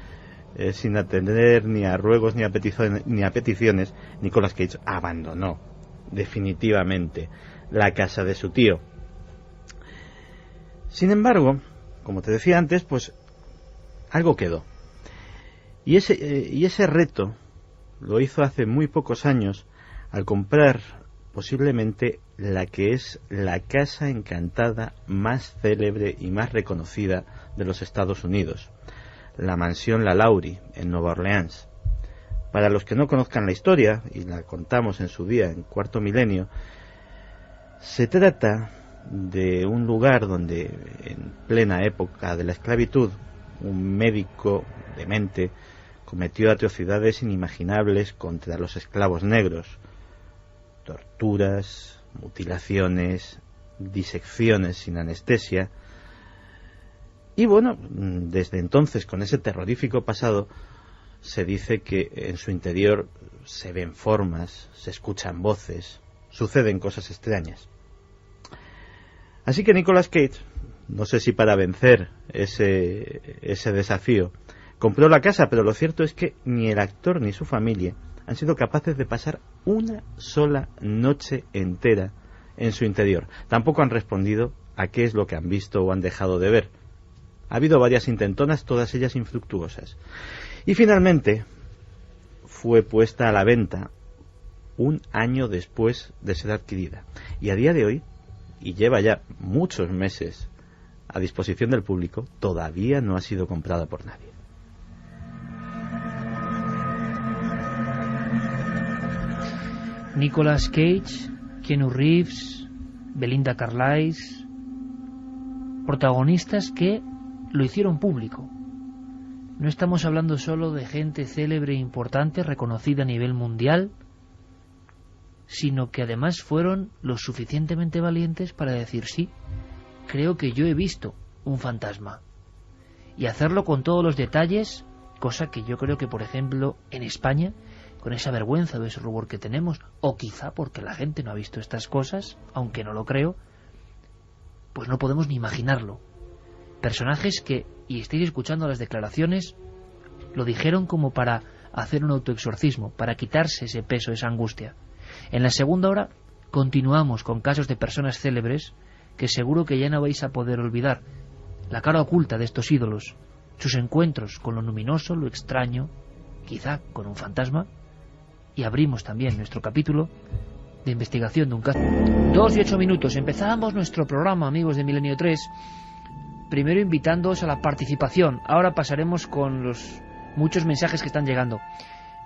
sin atender ni a ruegos ni a peticiones, Nicolas Cage abandonó definitivamente la casa de su tío. Sin embargo, como te decía antes, pues algo quedó. Y ese reto lo hizo hace muy pocos años al comprar posiblemente la que es la casa encantada más célebre y más reconocida de los Estados Unidos, la mansión Lalaurie en Nueva Orleans. Para los que no conozcan la historia, y la contamos en su día en Cuarto Milenio, se trata de un lugar donde en plena época de la esclavitud un médico demente cometió atrocidades inimaginables contra los esclavos negros: torturas, mutilaciones, disecciones sin anestesia. Y bueno, desde entonces, con ese terrorífico pasado, se dice que en su interior se ven formas, se escuchan voces, suceden cosas extrañas. Así que Nicolas Cage, no sé si para vencer ese desafío, compró la casa, pero lo cierto es que ni el actor ni su familia han sido capaces de pasar una sola noche entera en su interior. Tampoco han respondido a qué es lo que han visto o han dejado de ver. Ha habido varias intentonas, todas ellas infructuosas. Y finalmente fue puesta a la venta un año después de ser adquirida. Y a día de hoy, y lleva ya muchos meses a disposición del público, todavía no ha sido comprada por nadie. Nicolas Cage, Keanu Reeves, Belinda Carlisle, protagonistas que lo hicieron público. No estamos hablando solo de gente célebre e importante, reconocida a nivel mundial, sino que además fueron lo suficientemente valientes para decir: sí, creo que yo he visto un fantasma. Y hacerlo con todos los detalles, cosa que yo creo que, por ejemplo, en España, con esa vergüenza o ese rubor que tenemos, o quizá porque la gente no ha visto estas cosas, aunque no lo creo, pues no podemos ni imaginarlo. Personajes que, y estáis escuchando las declaraciones, lo dijeron como para hacer un autoexorcismo, para quitarse ese peso, esa angustia. En la segunda hora continuamos con casos de personas célebres que seguro que ya no vais a poder olvidar. La cara oculta de estos ídolos, sus encuentros con lo luminoso, lo extraño, quizá con un fantasma. Y abrimos también nuestro capítulo de investigación de un caso. 2 y 8 minutos. Empezábamos nuestro programa, amigos de Milenio 3, primero invitándoos a la participación. Ahora pasaremos con los muchos mensajes que están llegando.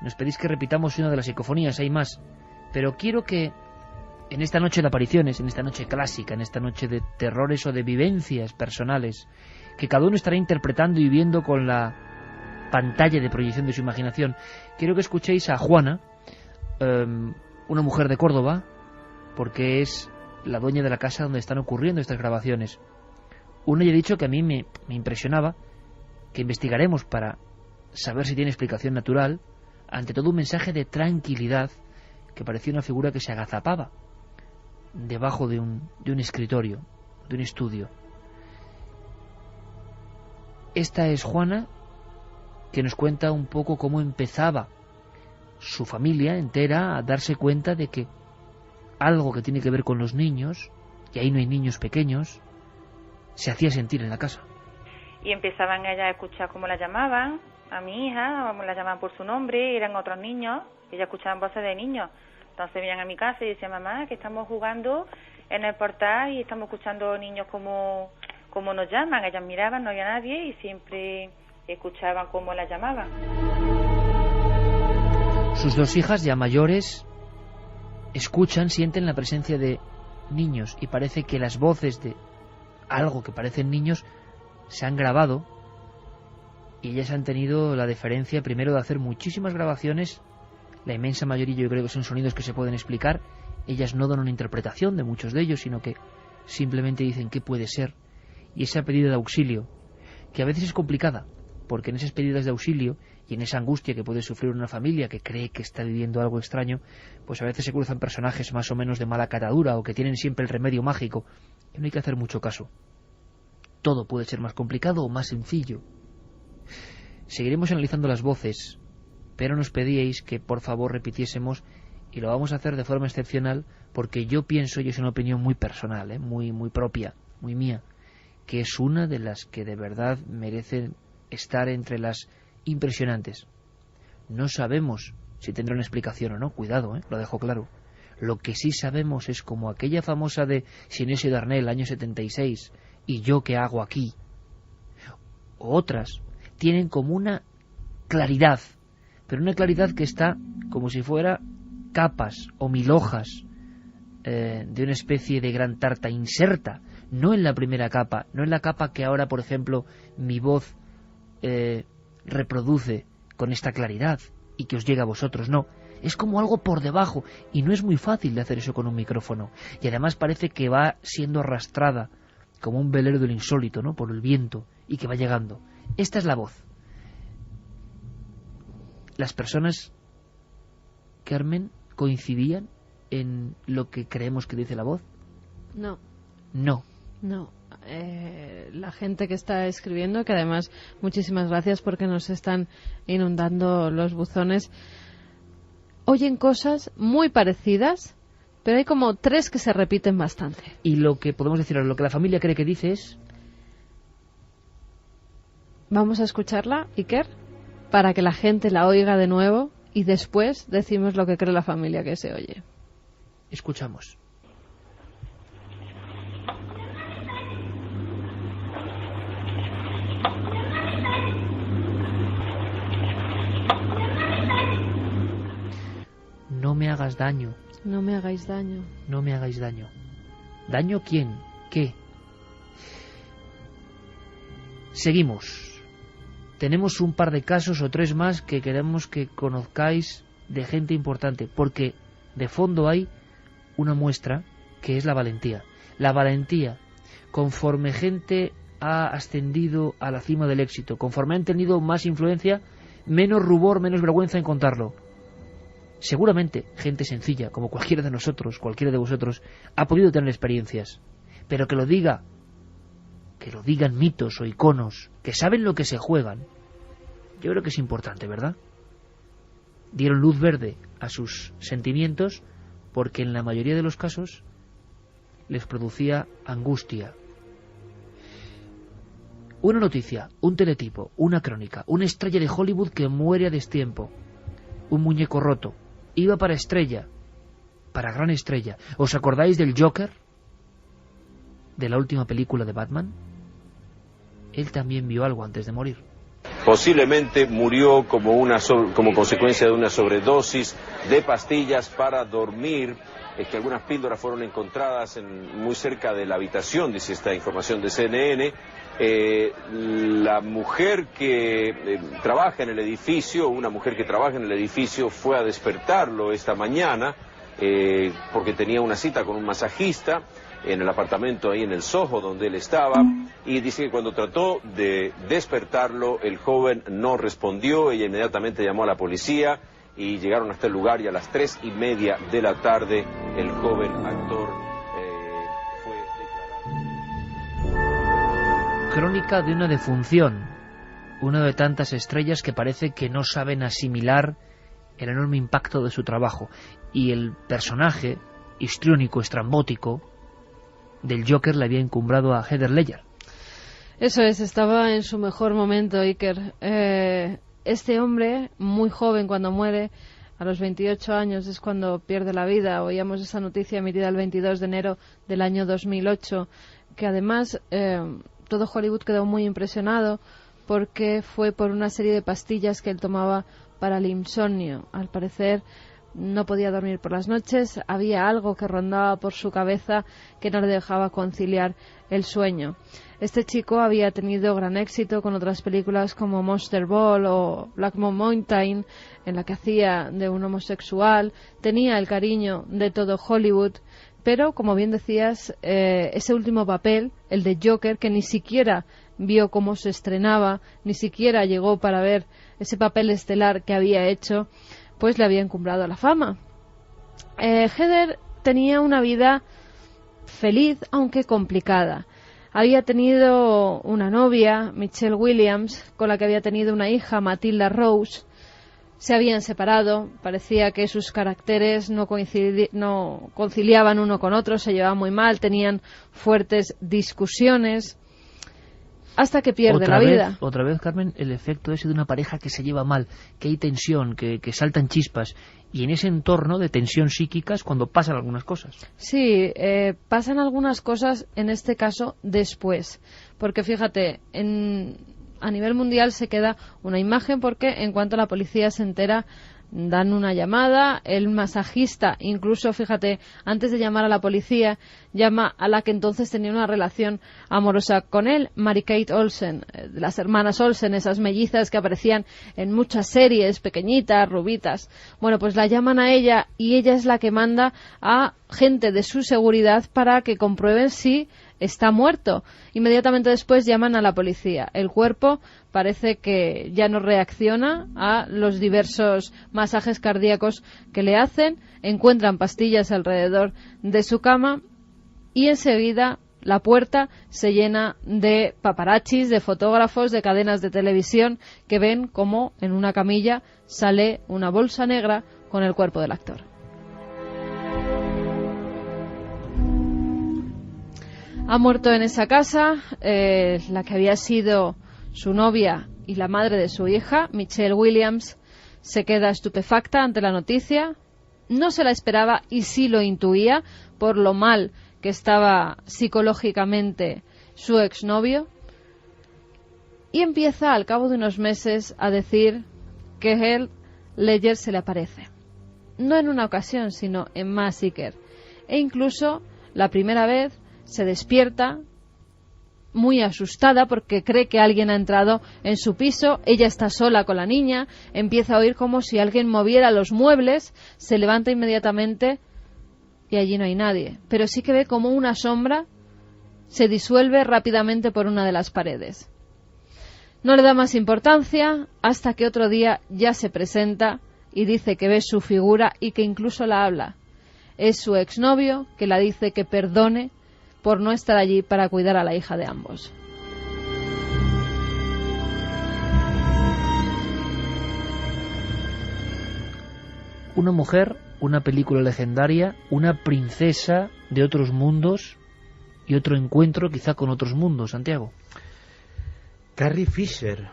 Nos pedís que repitamos una de las psicofonías, hay más. Pero quiero que en esta noche de apariciones, en esta noche clásica, en esta noche de terrores o de vivencias personales, que cada uno estará interpretando y viendo con la pantalla de proyección de su imaginación, quiero que escuchéis a Juana, una mujer de Córdoba, porque es la dueña de la casa donde están ocurriendo estas grabaciones. Una ya he dicho que a mí me impresionaba, que investigaremos para saber si tiene explicación natural, ante todo un mensaje de tranquilidad, que parecía una figura que se agazapaba debajo de un escritorio, de un estudio. Esta es Juana, que nos cuenta un poco cómo empezaba su familia entera a darse cuenta de que algo que tiene que ver con los niños, y ahí no hay niños pequeños, se hacía sentir en la casa. Y empezaban ellas a escuchar cómo la llamaban, a mi hija, la llamaban por su nombre, eran otros niños, ellas escuchaban voces de niños. Entonces venían a mi casa y decían, mamá, que estamos jugando en el portal y estamos escuchando niños como nos llaman. Ellas miraban, no había nadie y siempre escuchaban cómo la llamaban. Sus dos hijas ya mayores escuchan, sienten la presencia de niños y parece que las voces de algo que parecen niños se han grabado y ellas han tenido la deferencia primero de hacer muchísimas grabaciones. La inmensa mayoría yo creo que son sonidos que se pueden explicar. Ellas no dan una interpretación de muchos de ellos, sino que simplemente dicen qué puede ser. Y esa pedida de auxilio, que a veces es complicada, porque en esas pedidas de auxilio y en esa angustia que puede sufrir una familia que cree que está viviendo algo extraño, pues a veces se cruzan personajes más o menos de mala catadura o que tienen siempre el remedio mágico, y no hay que hacer mucho caso. Todo puede ser más complicado o más sencillo. Seguiremos analizando las voces, pero nos pedíais que por favor repitiésemos, y lo vamos a hacer de forma excepcional, porque yo pienso, y es una opinión muy personal, muy propia, muy mía, que es una de las que de verdad merecen estar entre las impresionantes. No sabemos si tendrá una explicación o no, cuidado, lo dejo claro. Lo que sí sabemos es como aquella famosa de Sinesio Darnell, año 76, ¿y yo qué hago aquí? O otras tienen como una claridad, pero una claridad que está como si fuera capas o mil hojas de una especie de gran tarta inserta, no en la primera capa, no en la capa que ahora, por ejemplo, mi voz reproduce con esta claridad y que os llega a vosotros, no, es como algo por debajo y no es muy fácil de hacer eso con un micrófono y además parece que va siendo arrastrada como un velero del insólito, ¿no?, por el viento y que va llegando. Esta es la voz. Las personas, Carmen, coincidían en lo que creemos que dice la voz. No. La gente que está escribiendo, que además muchísimas gracias porque nos están inundando los buzones, oyen cosas muy parecidas, pero hay como 3 que se repiten bastante. Y lo que podemos decir, lo que la familia cree que dice es... Vamos a escucharla, Iker, para que la gente la oiga de nuevo y después decimos lo que cree la familia que se oye. Escuchamos. No me hagas daño. No me hagáis daño. No me hagáis daño. ¿Daño quién? ¿Qué? Seguimos. Tenemos un par de casos o 3 más que queremos que conozcáis de gente importante, porque de fondo hay una muestra que es la valentía. La valentía, conforme gente ha ascendido a la cima del éxito, conforme han tenido más influencia, menos rubor, menos vergüenza en contarlo. Seguramente gente sencilla, como cualquiera de nosotros, cualquiera de vosotros, ha podido tener experiencias, pero que lo digan mitos o iconos, que saben lo que se juegan, yo creo que es importante, ¿verdad? Dieron luz verde a sus sentimientos porque en la mayoría de los casos les producía angustia. Una noticia, un teletipo, una crónica, una estrella de Hollywood que muere a destiempo, un muñeco roto, iba para estrella, para gran estrella. ¿Os acordáis del Joker? ¿De la última película de Batman? él también vio algo antes de morir. Posiblemente murió como consecuencia de una sobredosis de pastillas para dormir, que algunas píldoras fueron encontradas muy cerca de la habitación, dice esta información de CNN. La mujer que trabaja en el edificio, fue a despertarlo esta mañana porque tenía una cita con un masajista en el apartamento ahí en el Soho donde él estaba, y dice que cuando trató de despertarlo el joven no respondió. Ella inmediatamente llamó a la policía y llegaron hasta el lugar, y a las 3:30 de la tarde el joven actor fue declarado. Crónica de una defunción, una de tantas estrellas que parece que no saben asimilar el enorme impacto de su trabajo, y el personaje histriónico, estrambótico del Joker le había encumbrado a Heath Ledger. Eso es, estaba en su mejor momento, Iker. Este hombre, muy joven cuando muere, a los 28 años es cuando pierde la vida. Oíamos esa noticia emitida el 22 de enero del año 2008, que además todo Hollywood quedó muy impresionado porque fue por una serie de pastillas que él tomaba para el insomnio. Al parecer no podía dormir por las noches, había algo que rondaba por su cabeza que no le dejaba conciliar el sueño. Este chico había tenido gran éxito con otras películas como Monster Ball o Black Mountain, en la que hacía de un homosexual. Tenía el cariño de todo Hollywood, pero, como bien decías, ese último papel, el de Joker, que ni siquiera vio cómo se estrenaba, ni siquiera llegó para ver ese papel estelar que había hecho, pues le había encumbrado a la fama. Heather tenía una vida feliz, aunque complicada. Había tenido una novia, Michelle Williams, con la que había tenido una hija, Matilda Rose. Se habían separado, parecía que sus caracteres no conciliaban uno con otro, se llevaban muy mal, tenían fuertes discusiones, hasta que pierde la vida. Otra vez, Carmen, el efecto ese de una pareja que se lleva mal, que hay tensión, que saltan chispas, y en ese entorno de tensión psíquica es cuando pasan algunas cosas. Sí, pasan algunas cosas, en este caso, después. Porque fíjate, a nivel mundial se queda una imagen porque en cuanto la policía se entera, dan una llamada, el masajista, incluso, fíjate, antes de llamar a la policía, llama a la que entonces tenía una relación amorosa con él, Mary-Kate Olsen, las hermanas Olsen, esas mellizas que aparecían en muchas series, pequeñitas, rubitas. Bueno, pues la llaman a ella y ella es la que manda a gente de su seguridad para que comprueben si está muerto. Inmediatamente después llaman a la policía. El cuerpo parece que ya no reacciona a los diversos masajes cardíacos que le hacen. Encuentran pastillas alrededor de su cama y enseguida la puerta se llena de paparazzis, de fotógrafos, de cadenas de televisión que ven como en una camilla sale una bolsa negra con el cuerpo del actor. Ha muerto en esa casa la que había sido su novia y la madre de su hija, Michelle Williams. Se queda estupefacta ante la noticia. No se la esperaba y sí lo intuía por lo mal que estaba psicológicamente su exnovio. Y empieza, al cabo de unos meses, a decir que Heath Ledger se le aparece. No en una ocasión, sino en más, Iker. E incluso, la primera vez, se despierta muy asustada porque cree que alguien ha entrado en su piso. Ella está sola con la niña, empieza a oír como si alguien moviera los muebles, se levanta inmediatamente y allí no hay nadie. Pero sí que ve como una sombra se disuelve rápidamente por una de las paredes. No le da más importancia hasta que otro día ya se presenta y dice que ve su figura y que incluso la habla. Es su exnovio que la dice que perdone por no estar allí para cuidar a la hija de ambos. Una mujer, una película legendaria, una princesa de otros mundos y otro encuentro quizá con otros mundos, Santiago. Carrie Fisher,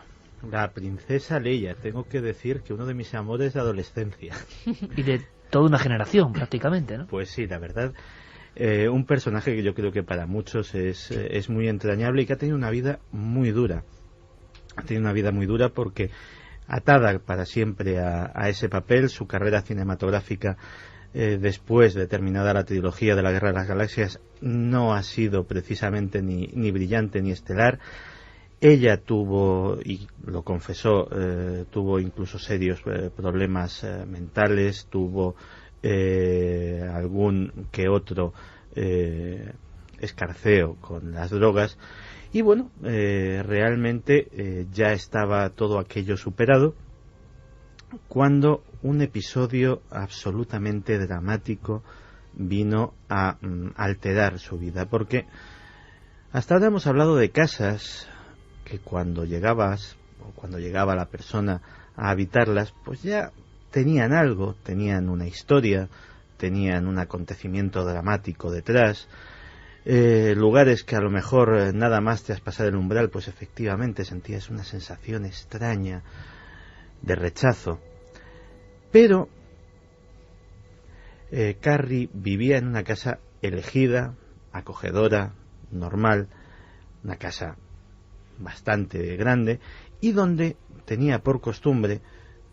la princesa Leia. Tengo que decir que uno de mis amores de adolescencia. Y de toda una generación, prácticamente, ¿no? Pues sí, la verdad un personaje que yo creo que para muchos es muy entrañable y que ha tenido una vida muy dura. Ha tenido una vida muy dura porque atada para siempre a ese papel, su carrera cinematográfica después de terminada la trilogía de la Guerra de las Galaxias no ha sido precisamente ni brillante ni estelar. Ella tuvo, y lo confesó, tuvo incluso serios problemas mentales, tuvo algún que otro escarceo con las drogas, y bueno, realmente ya estaba todo aquello superado cuando un episodio absolutamente dramático vino a alterar su vida, porque hasta ahora hemos hablado de casas que cuando llegabas o cuando llegaba la persona a habitarlas, pues ya tenían algo, tenían una historia, tenían un acontecimiento dramático detrás, lugares que a lo mejor nada más te has pasado el umbral, pues efectivamente sentías una sensación extraña de rechazo. Pero Carrie vivía en una casa elegida, acogedora, normal, una casa bastante grande, y donde tenía por costumbre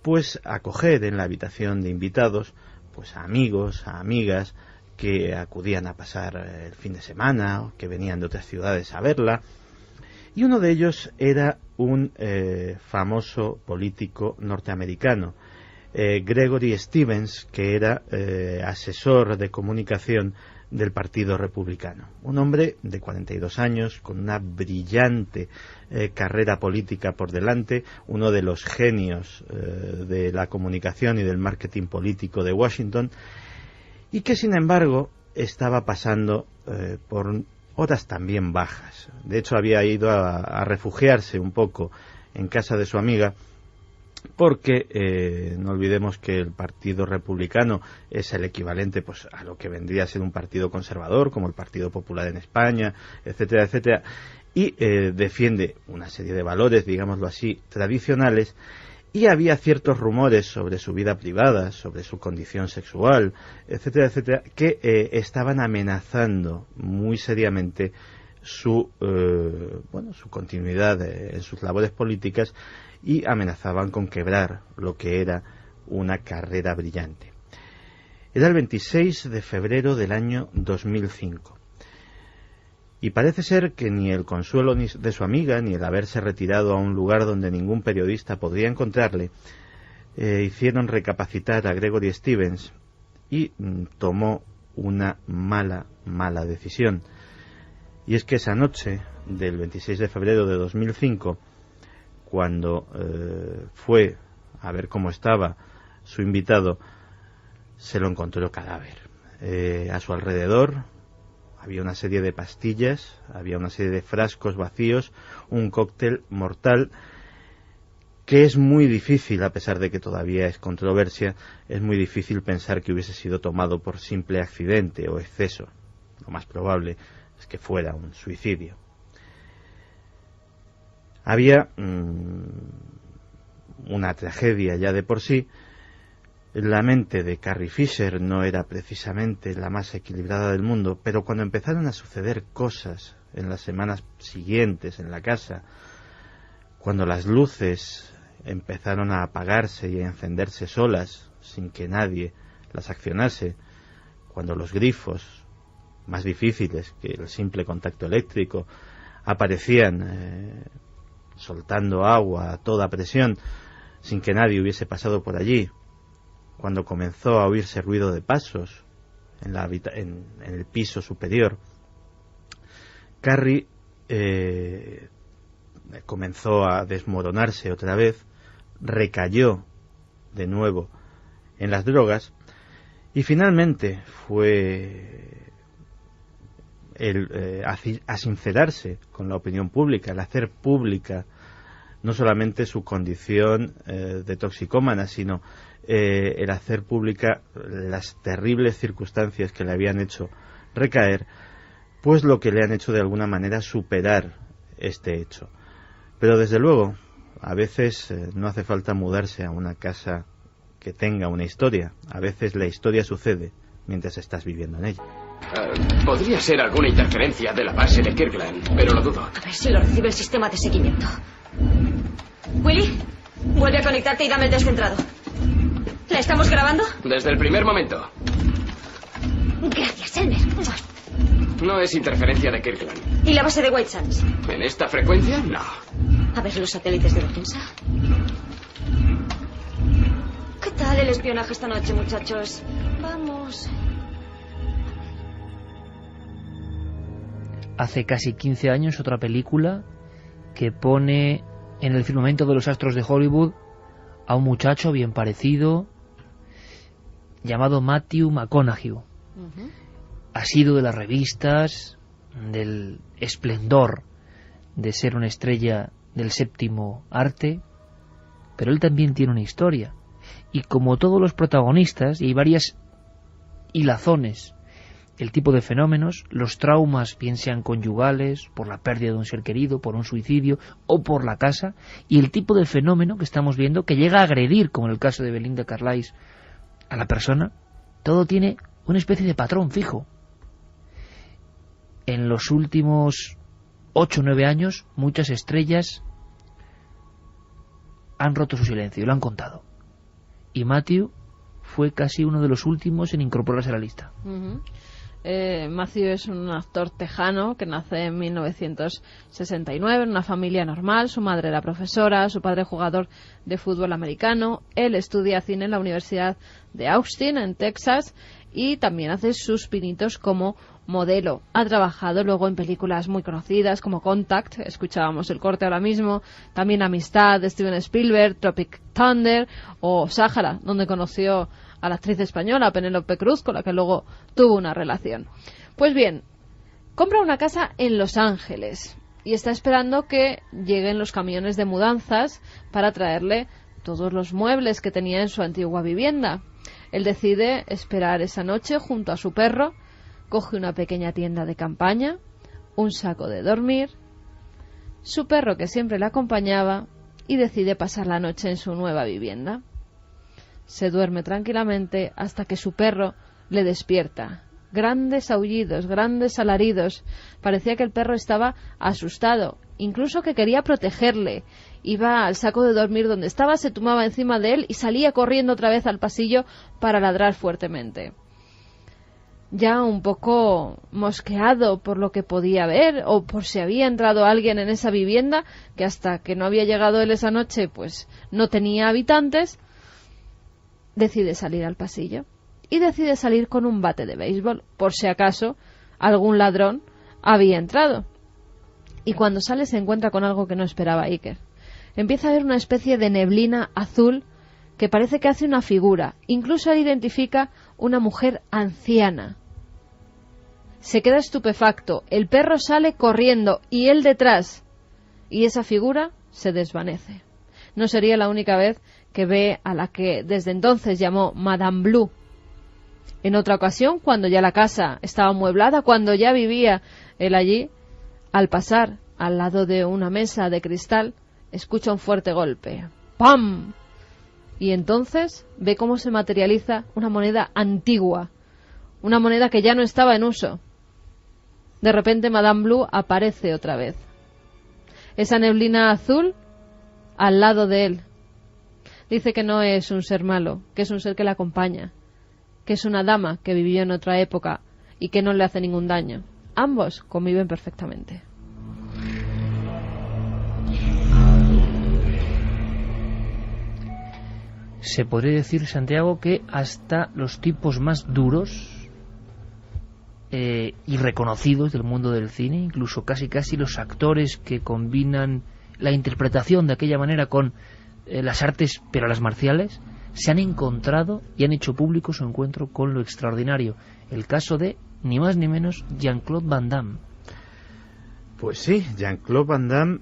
pues acoger en la habitación de invitados pues a amigos, a amigas que acudían a pasar el fin de semana o que venían de otras ciudades a verla, y uno de ellos era un famoso político norteamericano, Gregory Stevens, que era asesor de comunicación del Partido Republicano. Un hombre de 42 años, con una brillante carrera política por delante, uno de los genios de la comunicación y del marketing político de Washington, y que sin embargo estaba pasando por horas también bajas. De hecho, había ido a refugiarse un poco en casa de su amiga, porque no olvidemos que el Partido Republicano es el equivalente pues a lo que vendría a ser un partido conservador, como el Partido Popular en España, etcétera, etcétera, y defiende una serie de valores, digámoslo así, tradicionales, y había ciertos rumores sobre su vida privada, sobre su condición sexual, etcétera, etcétera, que estaban amenazando muy seriamente su continuidad en sus labores políticas, y amenazaban con quebrar lo que era una carrera brillante. Era el 26 de febrero del año 2005. Y parece ser que ni el consuelo de su amiga, ni el haberse retirado a un lugar donde ningún periodista podría encontrarle, hicieron recapacitar a Gregory Stevens, y tomó una mala decisión. Y es que esa noche del 26 de febrero de 2005, cuando fue a ver cómo estaba su invitado, se lo encontró cadáver. A su alrededor había una serie de pastillas, había una serie de frascos vacíos, un cóctel mortal que es muy difícil, a pesar de que todavía es controversia, es muy difícil pensar que hubiese sido tomado por simple accidente o exceso. Lo más probable es que fuera un suicidio. Había una tragedia ya de por sí. La mente de Carrie Fisher no era precisamente la más equilibrada del mundo, pero cuando empezaron a suceder cosas en las semanas siguientes en la casa, cuando las luces empezaron a apagarse y a encenderse solas sin que nadie las accionase, cuando los grifos, más difíciles que el simple contacto eléctrico, aparecían soltando agua a toda presión sin que nadie hubiese pasado por allí, cuando comenzó a oírse ruido de pasos en el piso superior, Carrie comenzó a desmoronarse otra vez, recayó de nuevo en las drogas, y finalmente fue a sincerarse con la opinión pública, el hacer pública no solamente su condición de toxicómana, sino el hacer pública las terribles circunstancias que le habían hecho recaer, pues lo que le han hecho de alguna manera superar este hecho. Pero desde luego, a veces no hace falta mudarse a una casa que tenga una historia, a veces la historia sucede mientras estás viviendo en ella. Podría ser alguna interferencia de la base de Kirkland, pero lo dudo. A ver si lo recibe el sistema de seguimiento. Willy, vuelve a conectarte y dame el descentrado. ¿La estamos grabando? Desde el primer momento. Gracias, Elmer. No es interferencia de Kirkland. ¿Y la base de White Sands? ¿En esta frecuencia? No. A ver los satélites de defensa. ¿Qué tal el espionaje esta noche, muchachos? Vamos. Hace casi 15 años otra película que pone en el firmamento de los astros de Hollywood a un muchacho bien parecido llamado Matthew McConaughey. Ha sido de las revistas, del esplendor de ser una estrella del séptimo arte, pero él también tiene una historia. Y como todos los protagonistas, y hay varias hilazones, el tipo de fenómenos, los traumas, bien sean conyugales, por la pérdida de un ser querido, por un suicidio o por la casa, y el tipo de fenómeno que estamos viendo que llega a agredir, como en el caso de Belinda Carlisle, a la persona, todo tiene una especie de patrón fijo. En los últimos 8 o 9 años, muchas estrellas han roto su silencio, lo han contado. Y Matthew fue casi uno de los últimos en incorporarse a la lista. Matthew es un actor tejano que nace en 1969 en una familia normal. Su madre era profesora, su padre jugador de fútbol americano. Él estudia cine en la Universidad de Austin, en Texas, y también hace sus pinitos como modelo. Ha trabajado luego en películas muy conocidas como Contact, escuchábamos el corte ahora mismo, también Amistad de Steven Spielberg, Tropic Thunder o Sáhara, donde conoció a la actriz española Penélope Cruz, con la que luego tuvo una relación. Pues bien, compra una casa en Los Ángeles y está esperando que lleguen los camiones de mudanzas para traerle todos los muebles que tenía en su antigua vivienda. Él decide esperar esa noche junto a su perro, coge una pequeña tienda de campaña, un saco de dormir, su perro que siempre le acompañaba, y decide pasar la noche en su nueva vivienda. Se duerme tranquilamente hasta que su perro le despierta. Grandes aullidos, grandes alaridos. Parecía que el perro estaba asustado, incluso que quería protegerle. Iba al saco de dormir donde estaba, se tumbaba encima de él y salía corriendo otra vez al pasillo para ladrar fuertemente. Ya un poco mosqueado por lo que podía ver o por si había entrado alguien en esa vivienda, que hasta que no había llegado él esa noche pues no tenía habitantes, decide salir al pasillo y decide salir con un bate de béisbol por si acaso algún ladrón había entrado. Y cuando sale se encuentra con algo que no esperaba Iker. Empieza a ver una especie de neblina azul que parece que hace una figura. Incluso él identifica una mujer anciana. Se queda estupefacto. El perro sale corriendo y él detrás. Y esa figura se desvanece. No sería la única vez que ve a la que desde entonces llamó Madame Blue. En otra ocasión, cuando ya la casa estaba amueblada, cuando ya vivía él allí, al pasar al lado de una mesa de cristal, escucha un fuerte golpe. ¡Pam! Y entonces ve cómo se materializa una moneda antigua, una moneda que ya no estaba en uso. De repente Madame Blue aparece otra vez. Esa neblina azul al lado de él. Dice que no es un ser malo, que es un ser que le acompaña, que es una dama que vivió en otra época y que no le hace ningún daño. Ambos conviven perfectamente. Se podría decir, Santiago, que hasta los tipos más duros y reconocidos del mundo del cine, incluso casi los actores que combinan la interpretación de aquella manera con las artes, pero las marciales, se han encontrado y han hecho público su encuentro con lo extraordinario. El caso de, ni más ni menos, Jean-Claude Van Damme. Pues sí, Jean-Claude Van Damme,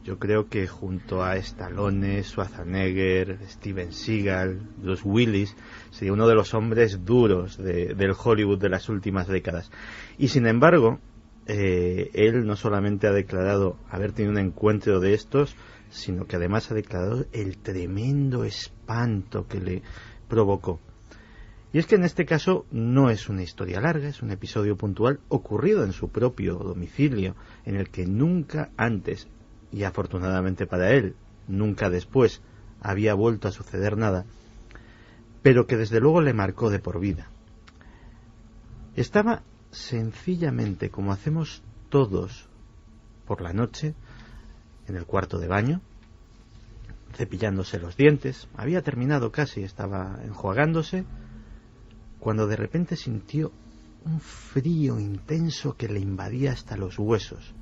yo creo que junto a Stallone, Schwarzenegger, Steven Seagal, Bruce Willis, sería uno de los hombres duros del Hollywood de las últimas décadas. Y sin embargo, él no solamente ha declarado haber tenido un encuentro de estos, sino que además ha declarado el tremendo espanto que le provocó. Y es que en este caso no es una historia larga, es un episodio puntual ocurrido en su propio domicilio, en el que nunca antes, y afortunadamente para él, nunca después, había vuelto a suceder nada, pero que desde luego le marcó de por vida. Estaba sencillamente, como hacemos todos por la noche, en el cuarto de baño, cepillándose los dientes, había terminado casi, estaba enjuagándose, cuando de repente sintió un frío intenso que le invadía hasta los huesos.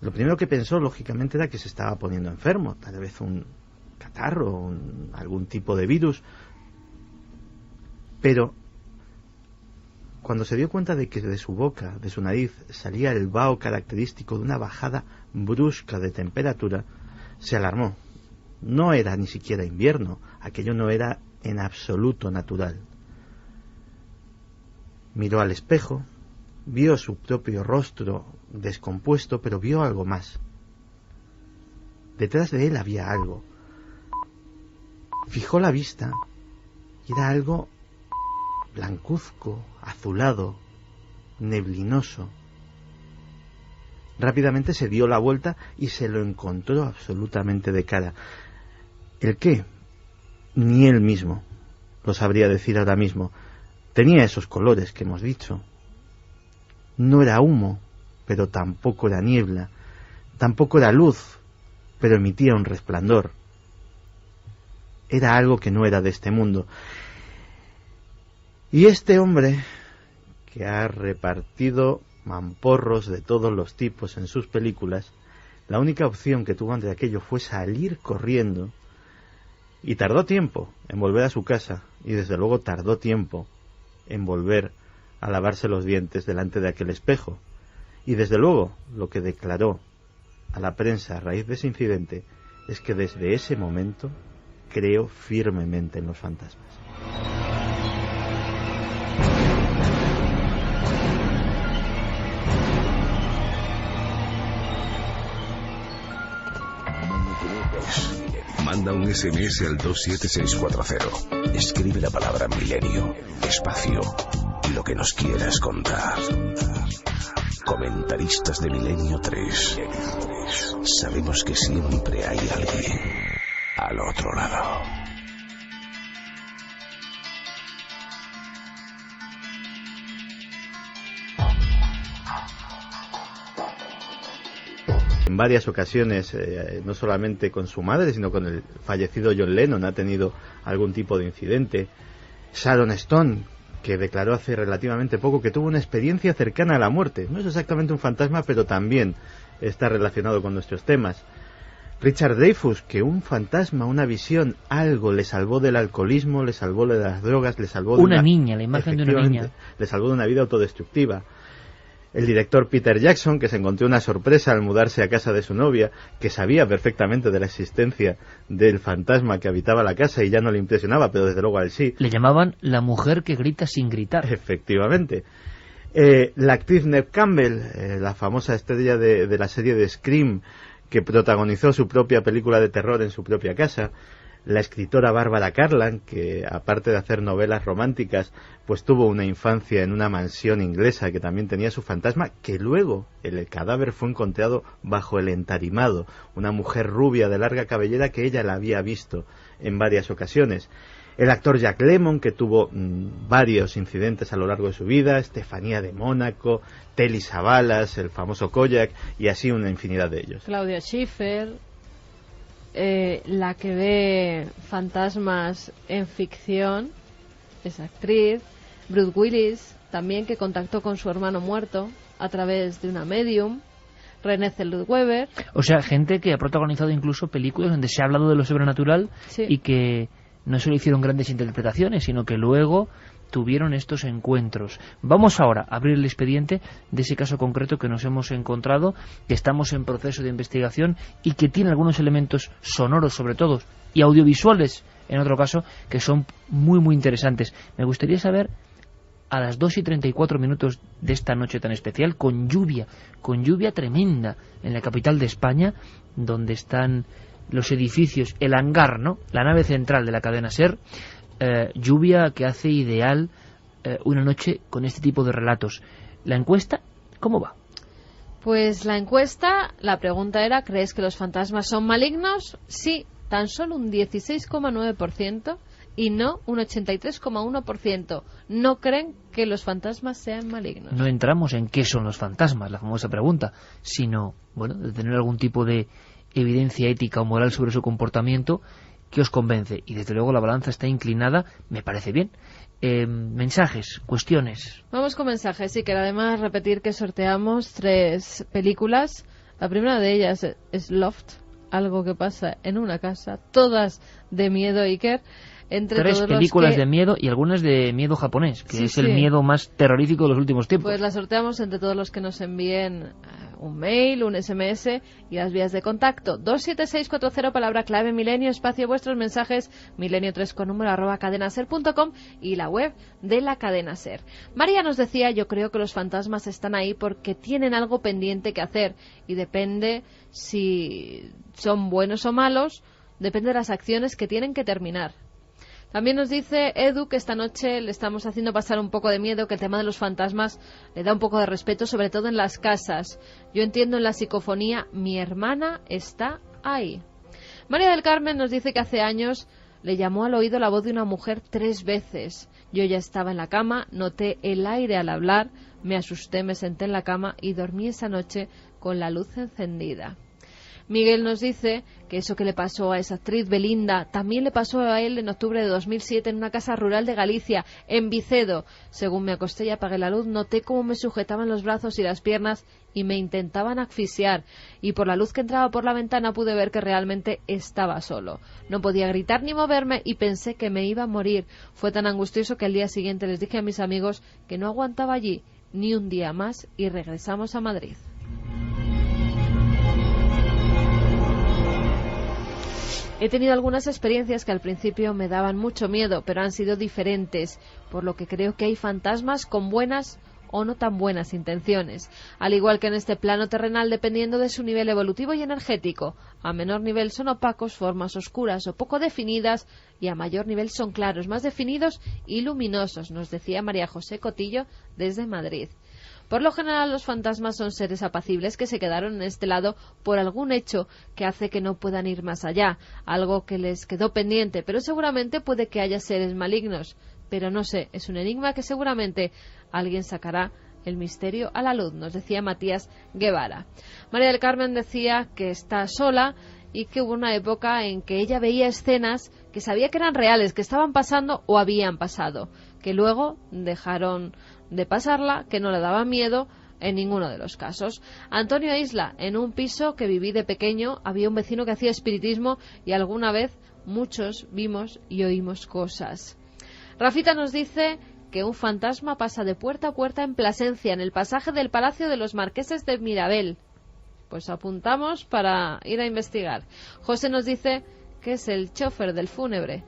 Lo primero que pensó, lógicamente, era que se estaba poniendo enfermo, tal vez un catarro, algún tipo de virus, pero cuando se dio cuenta de que de su boca, de su nariz, salía el vaho característico de una bajada brusca de temperatura, se alarmó. No era ni siquiera invierno, aquello no era en absoluto natural. Miró al espejo, vio su propio rostro descompuesto, pero vio algo más. Detrás de él había algo. Fijó la vista y era algo blancuzco, azulado, neblinoso. Rápidamente se dio la vuelta y se lo encontró absolutamente de cara. ¿El qué? Ni él mismo lo sabría decir ahora mismo. Tenía esos colores que hemos dicho. No era humo, pero tampoco era niebla. Tampoco era luz, pero emitía un resplandor. Era algo que no era de este mundo. Y este hombre, que ha repartido mamporros de todos los tipos en sus películas, la única opción que tuvo ante aquello fue salir corriendo, y tardó tiempo en volver a su casa, y desde luego tardó tiempo en volver a lavarse los dientes delante de aquel espejo. Y desde luego lo que declaró a la prensa a raíz de ese incidente es que desde ese momento creo firmemente en los fantasmas. Manda un SMS al 27640. Escribe la palabra milenio, espacio, y lo que nos quieras contar. Comentaristas de Milenio 3. Sabemos que siempre hay alguien al otro lado. En varias ocasiones, no solamente con su madre, sino con el fallecido John Lennon, ha tenido algún tipo de incidente. Sharon Stone, que declaró hace relativamente poco que tuvo una experiencia cercana a la muerte. No es exactamente un fantasma, pero también está relacionado con nuestros temas. Richard Dreyfuss, que un fantasma, una visión, algo le salvó del alcoholismo, le salvó de las drogas, le salvó de una niña, la imagen de una niña. Le salvó de una vida autodestructiva. El director Peter Jackson, que se encontró una sorpresa al mudarse a casa de su novia, que sabía perfectamente de la existencia del fantasma que habitaba la casa y ya no le impresionaba, pero desde luego a él sí. Le llamaban la mujer que grita sin gritar. Efectivamente. La actriz Neve Campbell, la famosa estrella de la serie de Scream, que protagonizó su propia película de terror en su propia casa. La escritora Barbara Cartland, que aparte de hacer novelas románticas, pues tuvo una infancia en una mansión inglesa que también tenía su fantasma, que luego el cadáver fue encontrado bajo el entarimado, una mujer rubia de larga cabellera que ella la había visto en varias ocasiones. El actor Jack Lemmon, que tuvo varios incidentes a lo largo de su vida, Estefanía de Mónaco, Telly Savalas, el famoso Kojak, y así una infinidad de ellos. Claudia Schiffer, la que ve fantasmas en ficción, es actriz. Bruce Willis, también, que contactó con su hermano muerto a través de una medium. Renée Zellweger. O sea, gente que ha protagonizado incluso películas donde se ha hablado de lo sobrenatural, sí, y que no solo hicieron grandes interpretaciones, sino que luego tuvieron estos encuentros. Vamos ahora a abrir el expediente de ese caso concreto que nos hemos encontrado, que estamos en proceso de investigación y que tiene algunos elementos sonoros, sobre todo, y audiovisuales, en otro caso, que son muy, muy interesantes. Me gustaría saber, a las 2:34 de esta noche tan especial, con lluvia tremenda en la capital de España, donde están los edificios, el hangar, ¿no?, la nave central de la cadena SER, lluvia que hace ideal una noche con este tipo de relatos. ¿La encuesta cómo va? Pues la encuesta, la pregunta era, ¿crees que los fantasmas son malignos? Sí, tan solo un 16,9%, y no un 83,1%. No creen que los fantasmas sean malignos. No entramos en qué son los fantasmas, la famosa pregunta, sino, bueno, de tener algún tipo de evidencia ética o moral sobre su comportamiento que os convence. Y desde luego la balanza está inclinada, me parece bien. Mensajes, cuestiones. Vamos con mensajes, sí, que además repetir que sorteamos 3 películas. La primera de ellas es Loft, algo que pasa en una casa, todas de miedo, Iker. Entre 3 películas de miedo y algunas de miedo japonés, que es el miedo más terrorífico de los últimos tiempos. Pues las sorteamos entre todos los que nos envíen un mail, un SMS y las vías de contacto. 27640, palabra clave Milenio, espacio vuestros mensajes, milenio3 con número @cadenaser.com y la web de la Cadena Ser. María nos decía, yo creo que los fantasmas están ahí porque tienen algo pendiente que hacer y depende si son buenos o malos, depende de las acciones que tienen que terminar. También nos dice Edu que esta noche le estamos haciendo pasar un poco de miedo, que el tema de los fantasmas le da un poco de respeto, sobre todo en las casas. Yo entiendo en la psicofonía, mi hermana está ahí. María del Carmen nos dice que hace años le llamó al oído la voz de una mujer 3 veces. Yo ya estaba en la cama, noté el aire al hablar, me asusté, me senté en la cama y dormí esa noche con la luz encendida. Miguel nos dice que eso que le pasó a esa actriz Belinda también le pasó a él en octubre de 2007 en una casa rural de Galicia, en Vicedo. Según me acosté y apagué la luz, noté cómo me sujetaban los brazos y las piernas y me intentaban asfixiar. Y por la luz que entraba por la ventana pude ver que realmente estaba solo. No podía gritar ni moverme y pensé que me iba a morir. Fue tan angustioso que al día siguiente les dije a mis amigos que no aguantaba allí ni un día más y regresamos a Madrid. He tenido algunas experiencias que al principio me daban mucho miedo, pero han sido diferentes, por lo que creo que hay fantasmas con buenas o no tan buenas intenciones, al igual que en este plano terrenal dependiendo de su nivel evolutivo y energético. A menor nivel son opacos, formas oscuras o poco definidas, y a mayor nivel son claros, más definidos y luminosos, nos decía María José Cotillo desde Madrid. Por lo general, los fantasmas son seres apacibles que se quedaron en este lado por algún hecho que hace que no puedan ir más allá, algo que les quedó pendiente, pero seguramente puede que haya seres malignos. Pero no sé, es un enigma que seguramente alguien sacará el misterio a la luz, nos decía Matías Guevara. María del Carmen decía que está sola y que hubo una época en que ella veía escenas que sabía que eran reales, que estaban pasando o habían pasado, que luego dejaron de pasarla, que no le daba miedo en ninguno de los casos. Antonio Isla, en un piso que viví de pequeño, había un vecino que hacía espiritismo y alguna vez muchos vimos y oímos cosas. Rafita nos dice que un fantasma pasa de puerta a puerta en Plasencia, en el pasaje del Palacio de los Marqueses de Mirabel. Pues apuntamos para ir a investigar. José nos dice que es el chofer del fúnebre,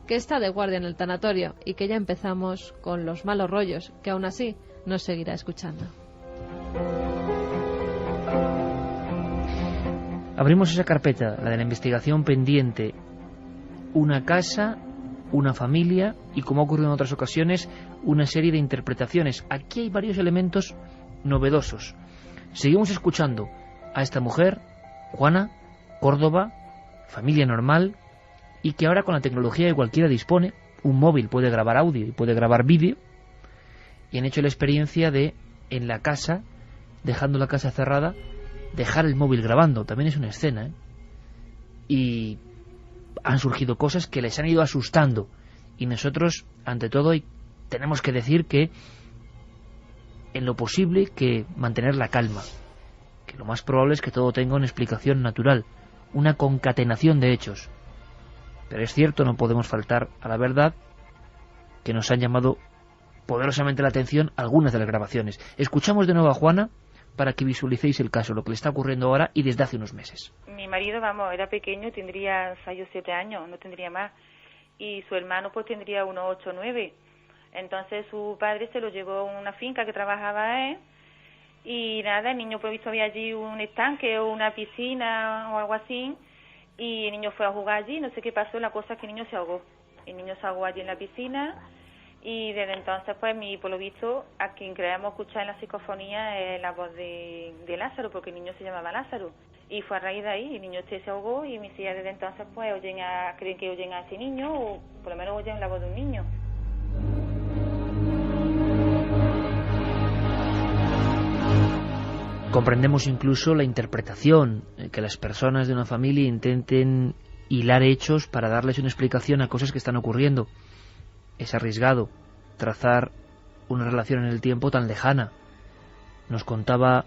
que está de guardia en el tanatorio y que ya empezamos con los malos rollos, que aún así nos seguirá escuchando. Abrimos esa carpeta, la de la investigación pendiente. Una casa, una familia y, como ha ocurrido en otras ocasiones, una serie de interpretaciones. Aquí hay varios elementos novedosos. Seguimos escuchando a esta mujer, Juana, Córdoba, familia normal, y que ahora con la tecnología que cualquiera dispone, un móvil puede grabar audio y puede grabar vídeo, y han hecho la experiencia de, en la casa, dejando la casa cerrada, dejar el móvil grabando. También es una escena, ¿eh? Y han surgido cosas que les han ido asustando, y nosotros, ante todo, tenemos que decir que en lo posible que mantener la calma, que lo más probable es que todo tenga una explicación natural, una concatenación de hechos. Pero es cierto, no podemos faltar a la verdad, que nos han llamado poderosamente la atención algunas de las grabaciones. Escuchamos de nuevo a Juana para que visualicéis el caso, lo que le está ocurriendo ahora y desde hace unos meses. Mi marido, era pequeño, tendría 6 o 7 años, no tendría más. Y su hermano pues tendría unos 8 o 9. Entonces su padre se lo llevó a una finca que trabajaba él. Y nada, el niño pues visto había allí un estanque o una piscina o algo así. Y el niño fue a jugar allí, no sé qué pasó, la cosa es que el niño se ahogó. El niño se ahogó allí en la piscina y desde entonces, pues, por lo visto, a quien creemos escuchar en la psicofonía es la voz de Lázaro, porque el niño se llamaba Lázaro. Y fue a raíz de ahí, el niño se ahogó y mis hijas desde entonces, pues, creen que oyen a ese niño, o por lo menos oyen la voz de un niño. Comprendemos incluso la interpretación, que las personas de una familia intenten hilar hechos para darles una explicación a cosas que están ocurriendo. Es arriesgado trazar una relación en el tiempo tan lejana. Nos contaba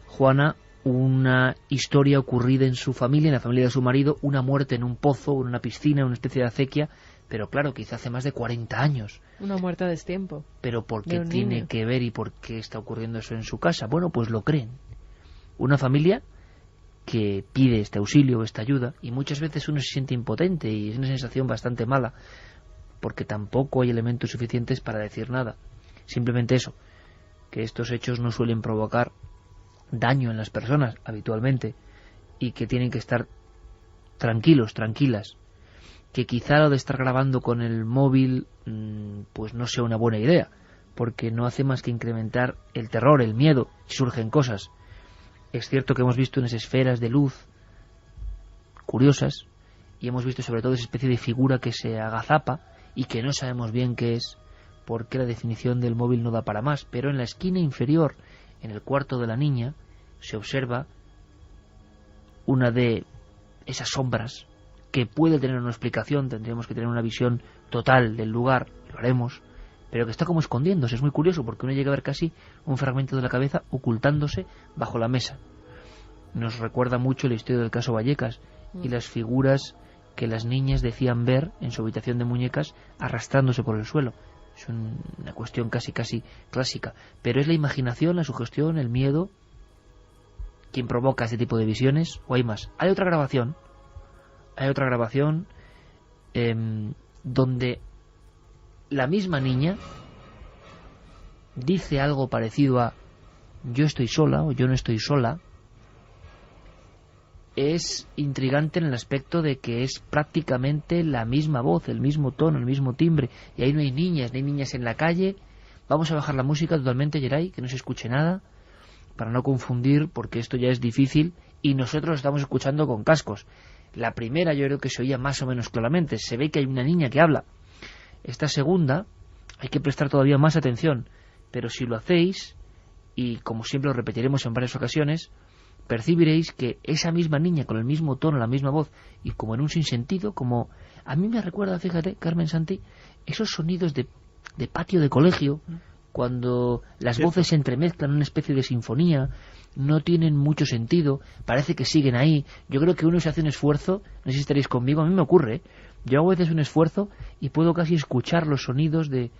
Juana una historia ocurrida en su familia, en la familia de su marido, una muerte en un pozo, en una piscina, una especie de acequia, pero claro, quizá hace más de 40 años. Una muerte a destiempo. Pero ¿por qué tiene que ver y por qué está ocurriendo eso en su casa? Bueno, pues lo creen. Una familia que pide este auxilio, esta ayuda, y muchas veces uno se siente impotente y es una sensación bastante mala, porque tampoco hay elementos suficientes para decir nada. Simplemente eso, que estos hechos no suelen provocar daño en las personas habitualmente y que tienen que estar tranquilos, tranquilas, que quizá lo de estar grabando con el móvil pues no sea una buena idea, porque no hace más que incrementar el terror, el miedo, si surgen cosas. Es cierto que hemos visto unas esferas de luz curiosas y hemos visto sobre todo esa especie de figura que se agazapa y que no sabemos bien qué es, porque la definición del móvil no da para más, pero en la esquina inferior, en el cuarto de la niña, se observa una de esas sombras que puede tener una explicación, tendríamos que tener una visión total del lugar, lo haremos, pero que está como escondiéndose. Es muy curioso porque uno llega a ver casi un fragmento de la cabeza ocultándose bajo la mesa. Nos recuerda mucho la historia del caso Vallecas y las figuras que las niñas decían ver en su habitación de muñecas arrastrándose por el suelo. Es una cuestión casi clásica, pero es la imaginación, la sugestión, el miedo quien provoca este tipo de visiones, o hay más. Hay otra grabación donde la misma niña dice algo parecido a yo estoy sola o yo no estoy sola. Es intrigante en el aspecto de que es prácticamente la misma voz, el mismo tono, el mismo timbre, y ahí no hay niñas en la calle. Vamos a bajar la música totalmente, Geray, que no se escuche nada, para no confundir, porque esto ya es difícil, y nosotros lo estamos escuchando con cascos. La primera yo creo que se oía más o menos claramente, se ve que hay una niña que habla. Esta segunda hay que prestar todavía más atención, pero si lo hacéis, y como siempre lo repetiremos en varias ocasiones, percibiréis que esa misma niña con el mismo tono, la misma voz, y como en un sinsentido, como a mí me recuerda, fíjate, Carmen Santi, esos sonidos de patio de colegio, cuando las voces se entremezclan en una especie de sinfonía, no tienen mucho sentido, parece que siguen ahí. Yo creo que uno se hace un esfuerzo, no sé si estaréis conmigo, a mí me ocurre, yo hago a veces un esfuerzo y puedo casi escuchar los sonidos de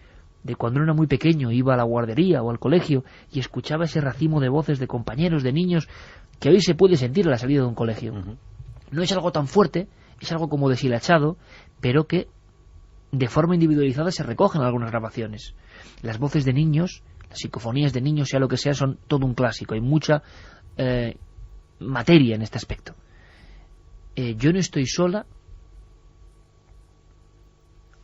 cuando era muy pequeño, iba a la guardería o al colegio y escuchaba ese racimo de voces de compañeros, de niños, que hoy se puede sentir a la salida de un colegio. No es algo tan fuerte, es algo como deshilachado, pero que de forma individualizada se recogen en algunas grabaciones. Las voces de niños, las psicofonías de niños, sea lo que sea, son todo un clásico. Hay mucha materia en este aspecto. Yo no estoy sola,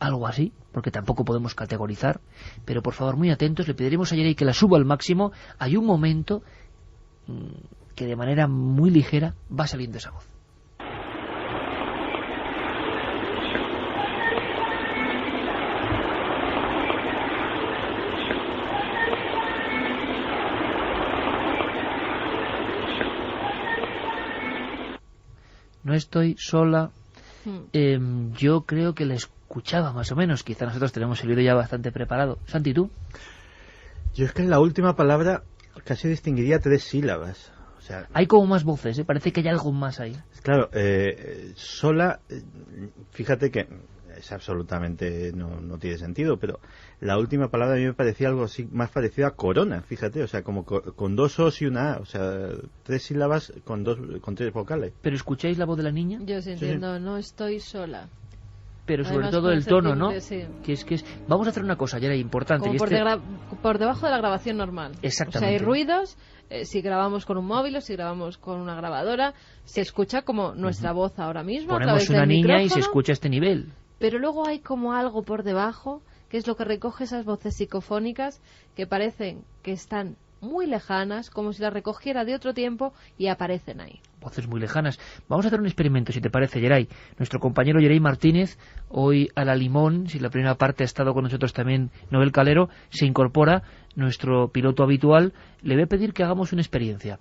algo así, porque tampoco podemos categorizar, pero por favor muy atentos, le pediremos a Yeray que la suba al máximo. Hay un momento que de manera muy ligera va saliendo esa voz. No estoy sola. Yo creo que la escuchaba más o menos. Quizá nosotros tenemos el oído ya bastante preparado. Santi, ¿tú? Yo es que en la última palabra casi distinguiría 3 sílabas. O sea, hay como más voces, ¿eh? Parece que hay algo más ahí. Claro, sola, fíjate que es absolutamente no tiene sentido, pero la última palabra a mí me parecía algo así más parecido a corona, fíjate, o sea, como con 2 os y una a, o sea, 3 sílabas con 3 vocales. ¿Pero escucháis la voz de la niña? Yo sí entiendo, sí. No estoy sola. Pero sobre todo el tono, ¿no? Sí. Que es vamos a hacer una cosa, ya era importante. Como por debajo de la grabación normal. Exactamente. O sea, hay ruidos, si grabamos con un móvil o si grabamos con una grabadora, se escucha como nuestra voz ahora mismo. Ponemos a través una del niña micrófono, y se escucha este nivel. pero luego hay como algo por debajo, que es lo que recoge esas voces psicofónicas que parecen que están muy lejanas, como si las recogiera de otro tiempo, y aparecen ahí. Voces muy lejanas. Vamos a hacer un experimento, si te parece, Geray. Nuestro compañero Geray Martínez, hoy a la limón, si la primera parte ha estado con nosotros también Noel Calero, se incorpora, nuestro piloto habitual. Le voy a pedir que hagamos una experiencia.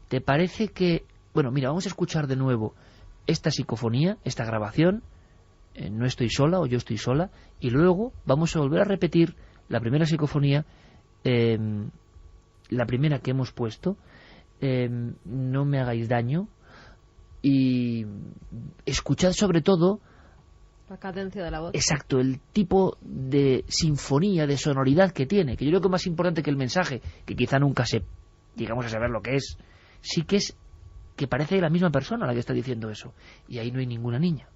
¿Te parece que... Bueno, mira, vamos a escuchar de nuevo esta psicofonía, esta grabación, No estoy sola o Yo estoy sola, y luego vamos a volver a repetir la primera psicofonía, la primera que hemos puesto, No me hagáis daño, y escuchad sobre todo la cadencia de la voz. Exacto, el tipo de sinfonía, de sonoridad que tiene, que yo creo que más importante que el mensaje, que quizá nunca llegamos a saber lo que es, sí que es que parece la misma persona la que está diciendo eso, y ahí no hay ninguna niña.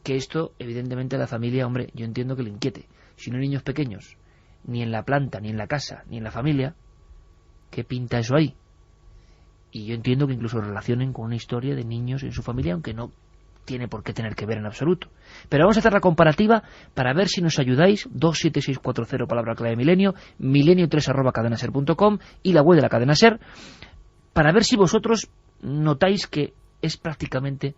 Que esto, evidentemente, a la familia, hombre, yo entiendo que le inquiete. Si no hay niños pequeños, ni en la planta, ni en la casa, ni en la familia, ¿qué pinta eso ahí? Y yo entiendo que incluso relacionen con una historia de niños en su familia, aunque no tiene por qué tener que ver en absoluto. Pero vamos a hacer la comparativa para ver si nos ayudáis. 27640, palabra clave milenio, milenio3@cadenaser.com y la web de la cadena Ser, para ver si vosotros notáis que es prácticamente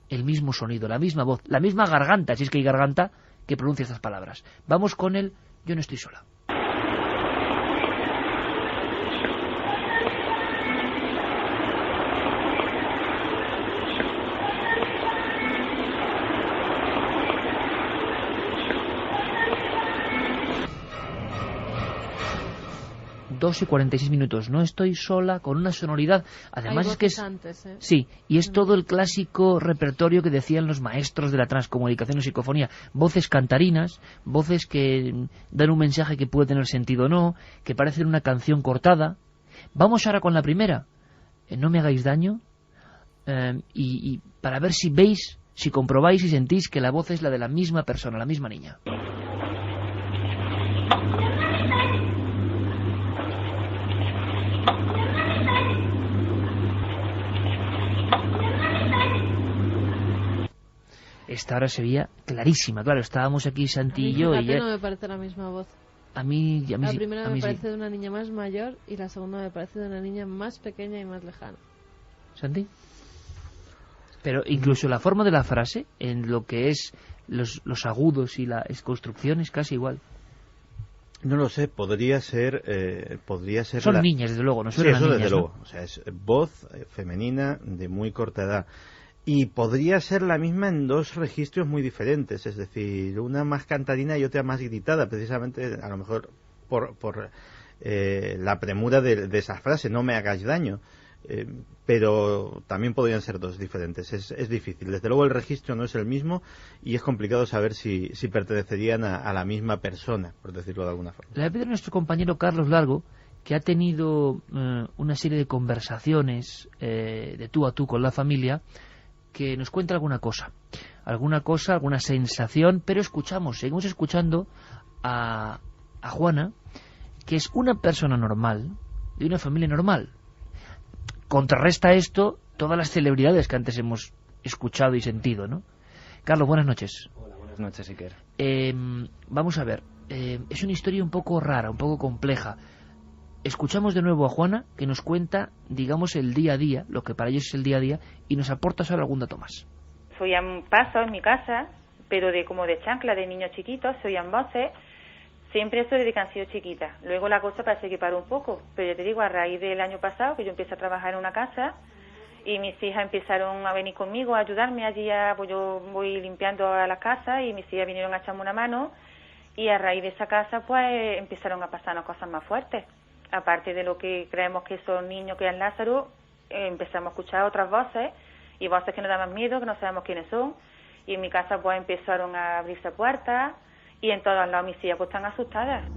el mismo sonido, la misma voz, la misma garganta, si es que hay garganta, que pronuncia estas palabras. Vamos con el Yo no estoy sola. 2 y 46 minutos. No estoy sola, con una sonoridad. Además es que es... Antes, ¿eh? Sí, y es todo el clásico repertorio que decían los maestros de la transcomunicación o psicofonía. Voces cantarinas, voces que dan un mensaje que puede tener sentido o no, que parecen una canción cortada. Vamos ahora con la primera. No me hagáis daño. Y para ver si veis, si comprobáis y sentís que la voz es la de la misma persona, la misma niña. Esta hora se veía clarísima, claro, estábamos aquí Santi y yo. No me parece la misma voz. A mí la primera me parece sí. De una niña más mayor y la segunda me parece de una niña más pequeña y más lejana. ¿Santi? Pero incluso la forma de la frase, en lo que es los agudos y la construcción, es casi igual. No lo sé, podría ser Son niñas, desde luego, no son sí, eso niñas, desde ¿no? luego. O sea, es voz femenina de muy corta edad. Y podría ser la misma en dos registros muy diferentes, es decir, una más cantarina y otra más gritada, precisamente a lo mejor por la premura de esa frase, no me hagáis daño. Pero también podrían ser dos diferentes. Es difícil. Desde luego el registro no es el mismo y es complicado saber si pertenecerían a la misma persona, por decirlo de alguna forma. Le voy a pedir a nuestro compañero Carlos Largo, que ha tenido una serie de conversaciones de tú a tú con la familia, que nos cuente alguna cosa, alguna sensación, pero seguimos escuchando a Juana, que es una persona normal, de una familia normal. Contrarresta esto todas las celebridades que antes hemos escuchado y sentido, ¿no? Carlos, buenas noches. Hola, buenas noches, Iker. Vamos a ver, es una historia un poco rara, un poco compleja. Escuchamos de nuevo a Juana, que nos cuenta, digamos, el día a día, lo que para ellos es el día a día, y nos aporta solo algún dato más. Se oían pasos en mi casa, pero como de chancla, de niños chiquitos, se oían voces. Siempre eso desde que han sido chiquitas. Luego la cosa parece que paró un poco, pero yo te digo, a raíz del año pasado, que yo empecé a trabajar en una casa, y mis hijas empezaron a venir conmigo a ayudarme allí, pues yo voy limpiando a la casa, y mis hijas vinieron a echarme una mano, y a raíz de esa casa, pues empezaron a pasarnos cosas más fuertes. Aparte de lo que creemos que son niños que es Lázaro, empezamos a escuchar otras voces, y voces que nos daban miedo, que no sabemos quiénes son, y en mi casa pues empezaron a abrirse puertas, y en todos lados mis hijas pues están asustadas.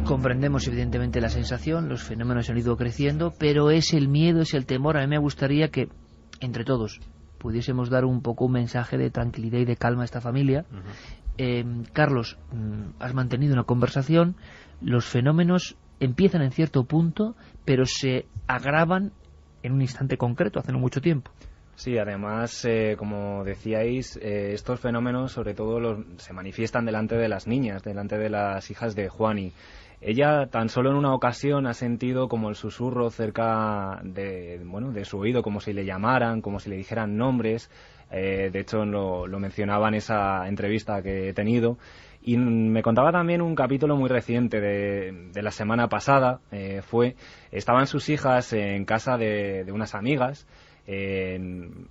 Comprendemos evidentemente la sensación, los fenómenos han ido creciendo, pero es el miedo, es el temor. A mí me gustaría que, entre todos, pudiésemos dar un poco un mensaje de tranquilidad y de calma a esta familia. Carlos, has mantenido una conversación, los fenómenos empiezan en cierto punto, pero se agravan en un instante concreto, hace no mucho tiempo. Sí, además, como decíais, estos fenómenos sobre todo se manifiestan delante de las niñas, delante de las hijas de Juani. Ella tan solo en una ocasión ha sentido como el susurro cerca de su oído, como si le llamaran, como si le dijeran nombres. De hecho, lo mencionaba en esa entrevista que he tenido. Y me contaba también un capítulo muy reciente de la semana pasada. Estaban sus hijas en casa de unas amigas,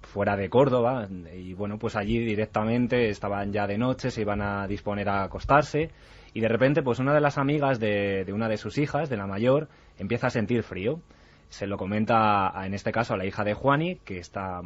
fuera de Córdoba, y bueno, pues allí directamente estaban ya de noche, se iban a disponer a acostarse, y de repente pues una de las amigas de una de sus hijas, de la mayor, empieza a sentir frío. Se lo comenta en este caso a la hija de Juani, que está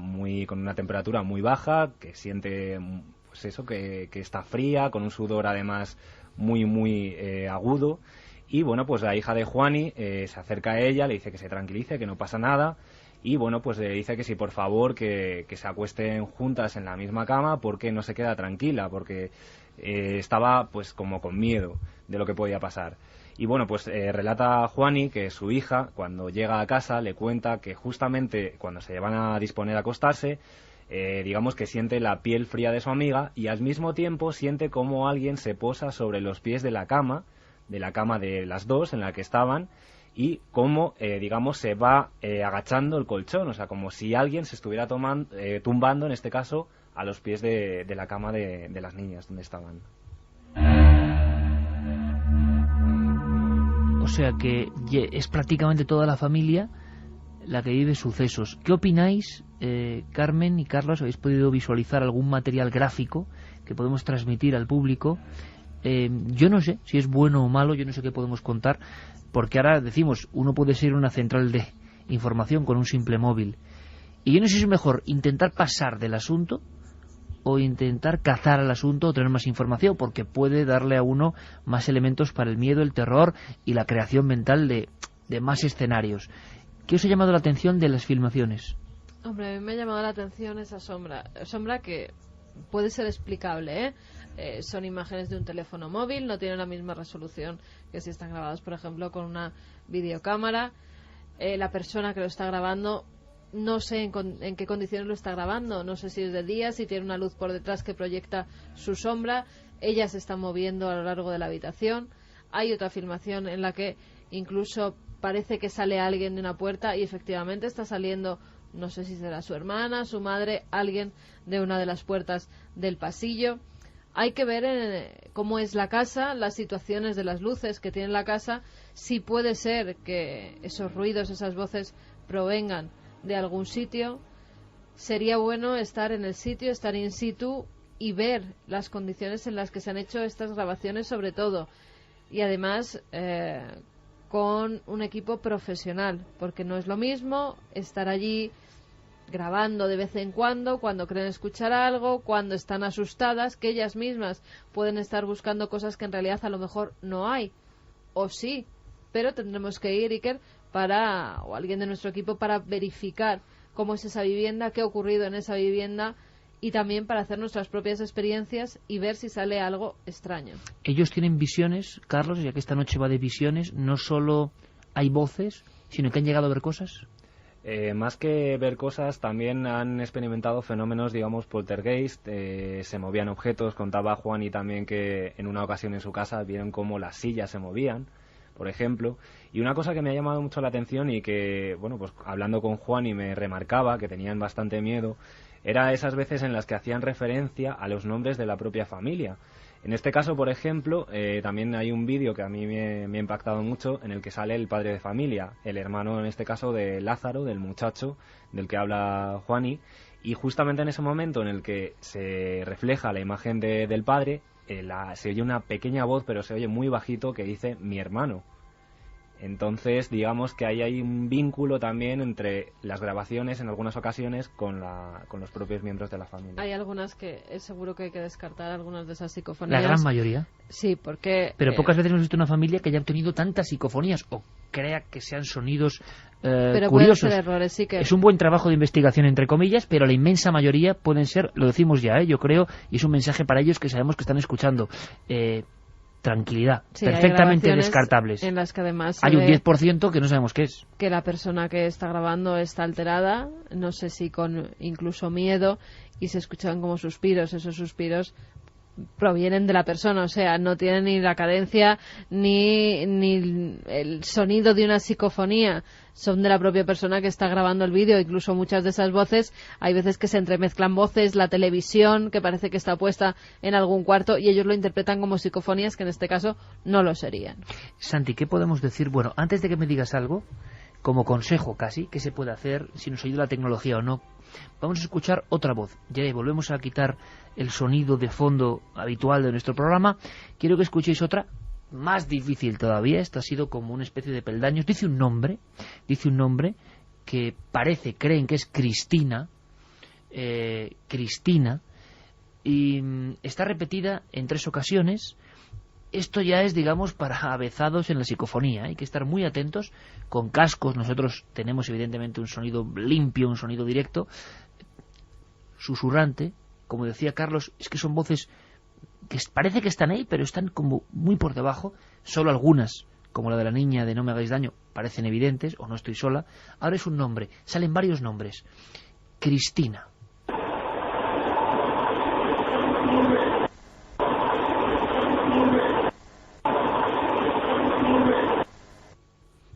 con una temperatura muy baja, que siente pues eso, que está fría, con un sudor además muy agudo. Y bueno, pues la hija de Juani se acerca a ella, le dice que se tranquilice, que no pasa nada, y bueno, pues le dice que sí, por favor, que se acuesten juntas en la misma cama, porque no se queda tranquila, porque estaba pues como con miedo de lo que podía pasar. Y bueno, pues relata Juani que su hija, cuando llega a casa, le cuenta que justamente cuando se van a disponer a acostarse, digamos que siente la piel fría de su amiga, y al mismo tiempo siente como alguien se posa sobre los pies de la cama de las dos en la que estaban, y cómo, digamos, se va agachando el colchón, o sea, como si alguien se estuviera tumbando, en este caso, a los pies de la cama de las niñas donde estaban. O sea que es prácticamente toda la familia la que vive sucesos. ¿Qué opináis, Carmen y Carlos? ¿Habéis podido visualizar algún material gráfico que podemos transmitir al público? Yo no sé si es bueno o malo, yo no sé qué podemos contar, porque ahora decimos, uno puede ser una central de información con un simple móvil, y yo no sé si es mejor intentar pasar del asunto o intentar cazar al asunto o tener más información, porque puede darle a uno más elementos para el miedo, el terror y la creación mental de más escenarios. ¿Qué os ha llamado la atención de las filmaciones? Hombre, a mí me ha llamado la atención esa sombra que puede ser explicable, son imágenes de un teléfono móvil, no tienen la misma resolución que si están grabados, por ejemplo, con una videocámara. La persona que lo está grabando, no sé en qué condiciones lo está grabando, no sé si es de día, si tiene una luz por detrás que proyecta su sombra. Ella se está moviendo a lo largo de la habitación. Hay otra filmación en la que incluso parece que sale alguien de una puerta y efectivamente está saliendo, no sé si será su hermana, su madre, alguien de una de las puertas del pasillo. Hay que ver cómo es la casa, las situaciones de las luces que tiene la casa, si puede ser que esos ruidos, esas voces provengan de algún sitio. Sería bueno estar en el sitio, estar in situ y ver las condiciones en las que se han hecho estas grabaciones, sobre todo. Y además con un equipo profesional, porque no es lo mismo estar allí grabando de vez en cuando creen escuchar algo, cuando están asustadas, que ellas mismas pueden estar buscando cosas que en realidad a lo mejor no hay, o sí, pero tendremos que ir, Iker, o alguien de nuestro equipo, para verificar cómo es esa vivienda, qué ha ocurrido en esa vivienda, y también para hacer nuestras propias experiencias y ver si sale algo extraño. Ellos tienen visiones, Carlos, ya que esta noche va de visiones, no solo hay voces, sino que han llegado a ver cosas. Más que ver cosas, también han experimentado fenómenos, digamos, poltergeist. Se movían objetos. Contaba Juani también que en una ocasión en su casa vieron cómo las sillas se movían, por ejemplo. Y una cosa que me ha llamado mucho la atención y que, bueno, pues hablando con Juani me remarcaba que tenían bastante miedo, era esas veces en las que hacían referencia a los nombres de la propia familia. En este caso, por ejemplo, también hay un vídeo que a mí me ha impactado mucho, en el que sale el padre de familia, el hermano en este caso de Lázaro, del muchacho del que habla Juani, y justamente en ese momento en el que se refleja la imagen del padre, se oye una pequeña voz, pero se oye muy bajito, que dice mi hermano. Entonces, digamos que ahí hay un vínculo también entre las grabaciones en algunas ocasiones con los propios miembros de la familia. Hay algunas que es seguro que hay que descartar, algunas de esas psicofonías. ¿La gran mayoría? Sí, porque... Pero pocas veces hemos visto una familia que haya obtenido tantas psicofonías o crea que sean sonidos pero curiosos. Pueden ser errores, sí que... Es un buen trabajo de investigación, entre comillas, pero la inmensa mayoría pueden ser, lo decimos ya, yo creo, y es un mensaje para ellos que sabemos que están escuchando. tranquilidad, Sí, perfectamente hay descartables. en las que además hay un 10% que no sabemos qué es. Que la persona que está grabando está alterada, no sé si con incluso miedo, y se escuchan como suspiros. Esos suspiros provienen de la persona, o sea, no tienen ni la cadencia ni el sonido de una psicofonía, son de la propia persona que está grabando el vídeo. Incluso muchas de esas voces, hay veces que se entremezclan voces, la televisión que parece que está puesta en algún cuarto, y ellos lo interpretan como psicofonías que en este caso no lo serían. Santi, ¿qué podemos decir? Bueno, antes de que me digas algo, como consejo casi, ¿qué se puede hacer si nos ayuda la tecnología o no? Vamos a escuchar otra voz. Ya volvemos a quitar el sonido de fondo habitual de nuestro programa. Quiero que escuchéis otra, más difícil todavía. Esta ha sido como una especie de peldaños. Dice un nombre que creen que es Cristina, y está repetida en 3 ocasiones. Esto ya es, digamos, para avezados en la psicofonía. Hay que estar muy atentos, con cascos. Nosotros tenemos evidentemente un sonido limpio, un sonido directo, susurrante. Como decía Carlos, es que son voces que parece que están ahí, pero están como muy por debajo. Solo algunas, como la de la niña de No me hagáis daño, parecen evidentes, o No estoy sola. Ahora es un nombre, salen varios nombres. Cristina.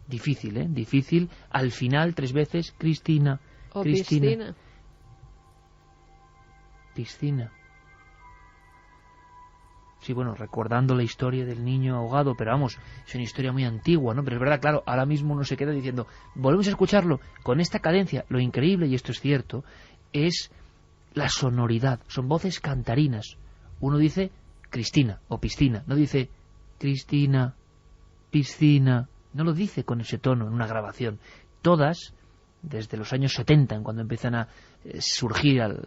Difícil, ¿eh? Difícil. Al final, 3 veces, Cristina. O Cristina. Piscina. Sí, bueno, recordando la historia del niño ahogado, pero vamos, es una historia muy antigua, ¿no? Pero es verdad, claro, ahora mismo uno se queda diciendo, volvemos a escucharlo con esta cadencia. Lo increíble, y esto es cierto, es la sonoridad. Son voces cantarinas. Uno dice Cristina o piscina, no dice Cristina, piscina. No lo dice con ese tono en una grabación. Todas, desde los años 70, en cuando empiezan a surgir al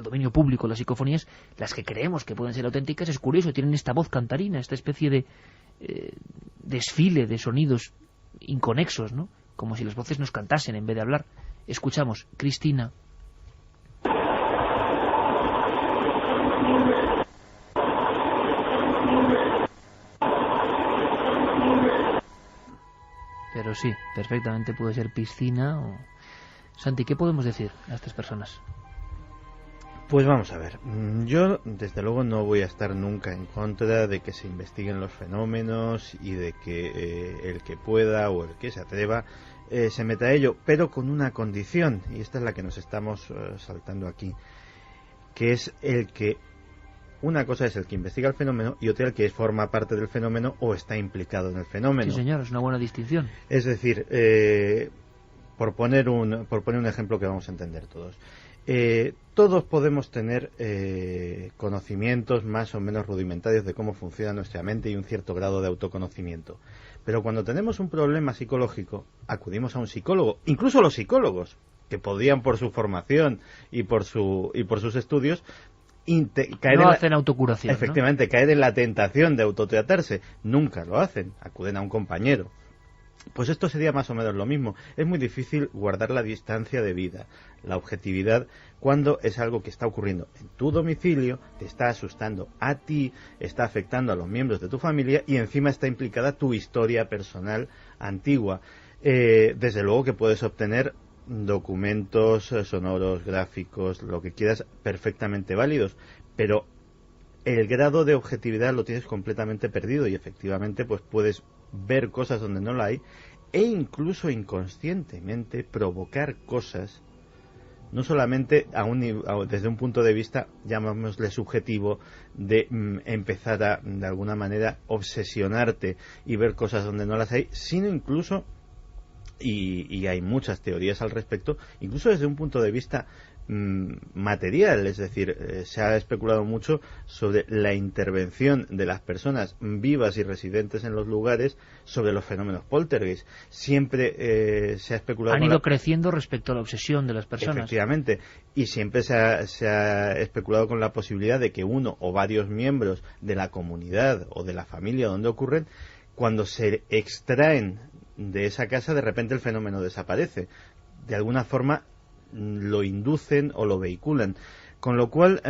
dominio público las psicofonías, las que creemos que pueden ser auténticas, es curioso, tienen esta voz cantarina, esta especie de desfile de sonidos inconexos, ¿no? Como si las voces nos cantasen en vez de hablar. Escuchamos, Cristina. Pero sí, perfectamente puede ser piscina o... Santi, ¿qué podemos decir a estas personas? Pues vamos a ver. Yo, desde luego, no voy a estar nunca en contra de que se investiguen los fenómenos y de que el que pueda o el que se atreva se meta a ello, pero con una condición, y esta es la que nos estamos saltando aquí, que es el que... Una cosa es el que investiga el fenómeno y otra el que forma parte del fenómeno o está implicado en el fenómeno. Sí, señor, es una buena distinción. Es decir, por poner un ejemplo que vamos a entender todos. Todos podemos tener conocimientos más o menos rudimentarios de cómo funciona nuestra mente y un cierto grado de autoconocimiento. Pero cuando tenemos un problema psicológico, acudimos a un psicólogo, incluso los psicólogos, que podrían por su formación y por sus estudios, hacen autocuración. Efectivamente, ¿no? Caer en la tentación de autotratarse. Nunca lo hacen, acuden a un compañero. Pues esto sería más o menos lo mismo. Es muy difícil guardar la distancia de vida, la objetividad, cuando es algo que está ocurriendo en tu domicilio, te está asustando a ti, está afectando a los miembros de tu familia y encima está implicada tu historia personal antigua. Desde luego que puedes obtener documentos sonoros, gráficos, lo que quieras, perfectamente válidos, pero el grado de objetividad lo tienes completamente perdido y efectivamente pues puedes ver cosas donde no la hay e incluso inconscientemente provocar cosas, no solamente desde un punto de vista, llamémosle subjetivo, de empezar a, de alguna manera, obsesionarte y ver cosas donde no las hay, sino incluso, y hay muchas teorías al respecto, incluso desde un punto de vista material, es decir, se ha especulado mucho sobre la intervención de las personas vivas y residentes en los lugares sobre los fenómenos poltergeist. Siempre se ha especulado... Han ido creciendo respecto a la obsesión de las personas. Efectivamente, y siempre se ha especulado con la posibilidad de que uno o varios miembros de la comunidad o de la familia donde ocurren, cuando se extraen de esa casa, de repente el fenómeno desaparece. De alguna forma lo inducen o lo vehiculan. Con lo cual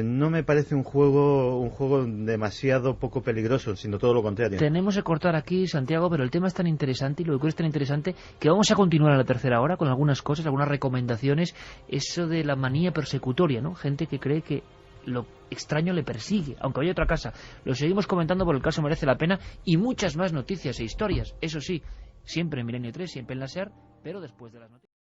no me parece un juego demasiado poco peligroso, sino todo lo contrario. Tenemos que cortar aquí, Santiago, pero el tema es tan interesante y lo que es tan interesante que vamos a continuar a la tercera hora con algunas cosas, algunas recomendaciones. Eso de la manía persecutoria, ¿no? Gente que cree que lo extraño le persigue, aunque vaya a otra casa. Lo seguimos comentando por el caso merece la pena, y muchas más noticias e historias. Eso sí, siempre en Milenio 3, siempre en la SER, pero después de las noticias.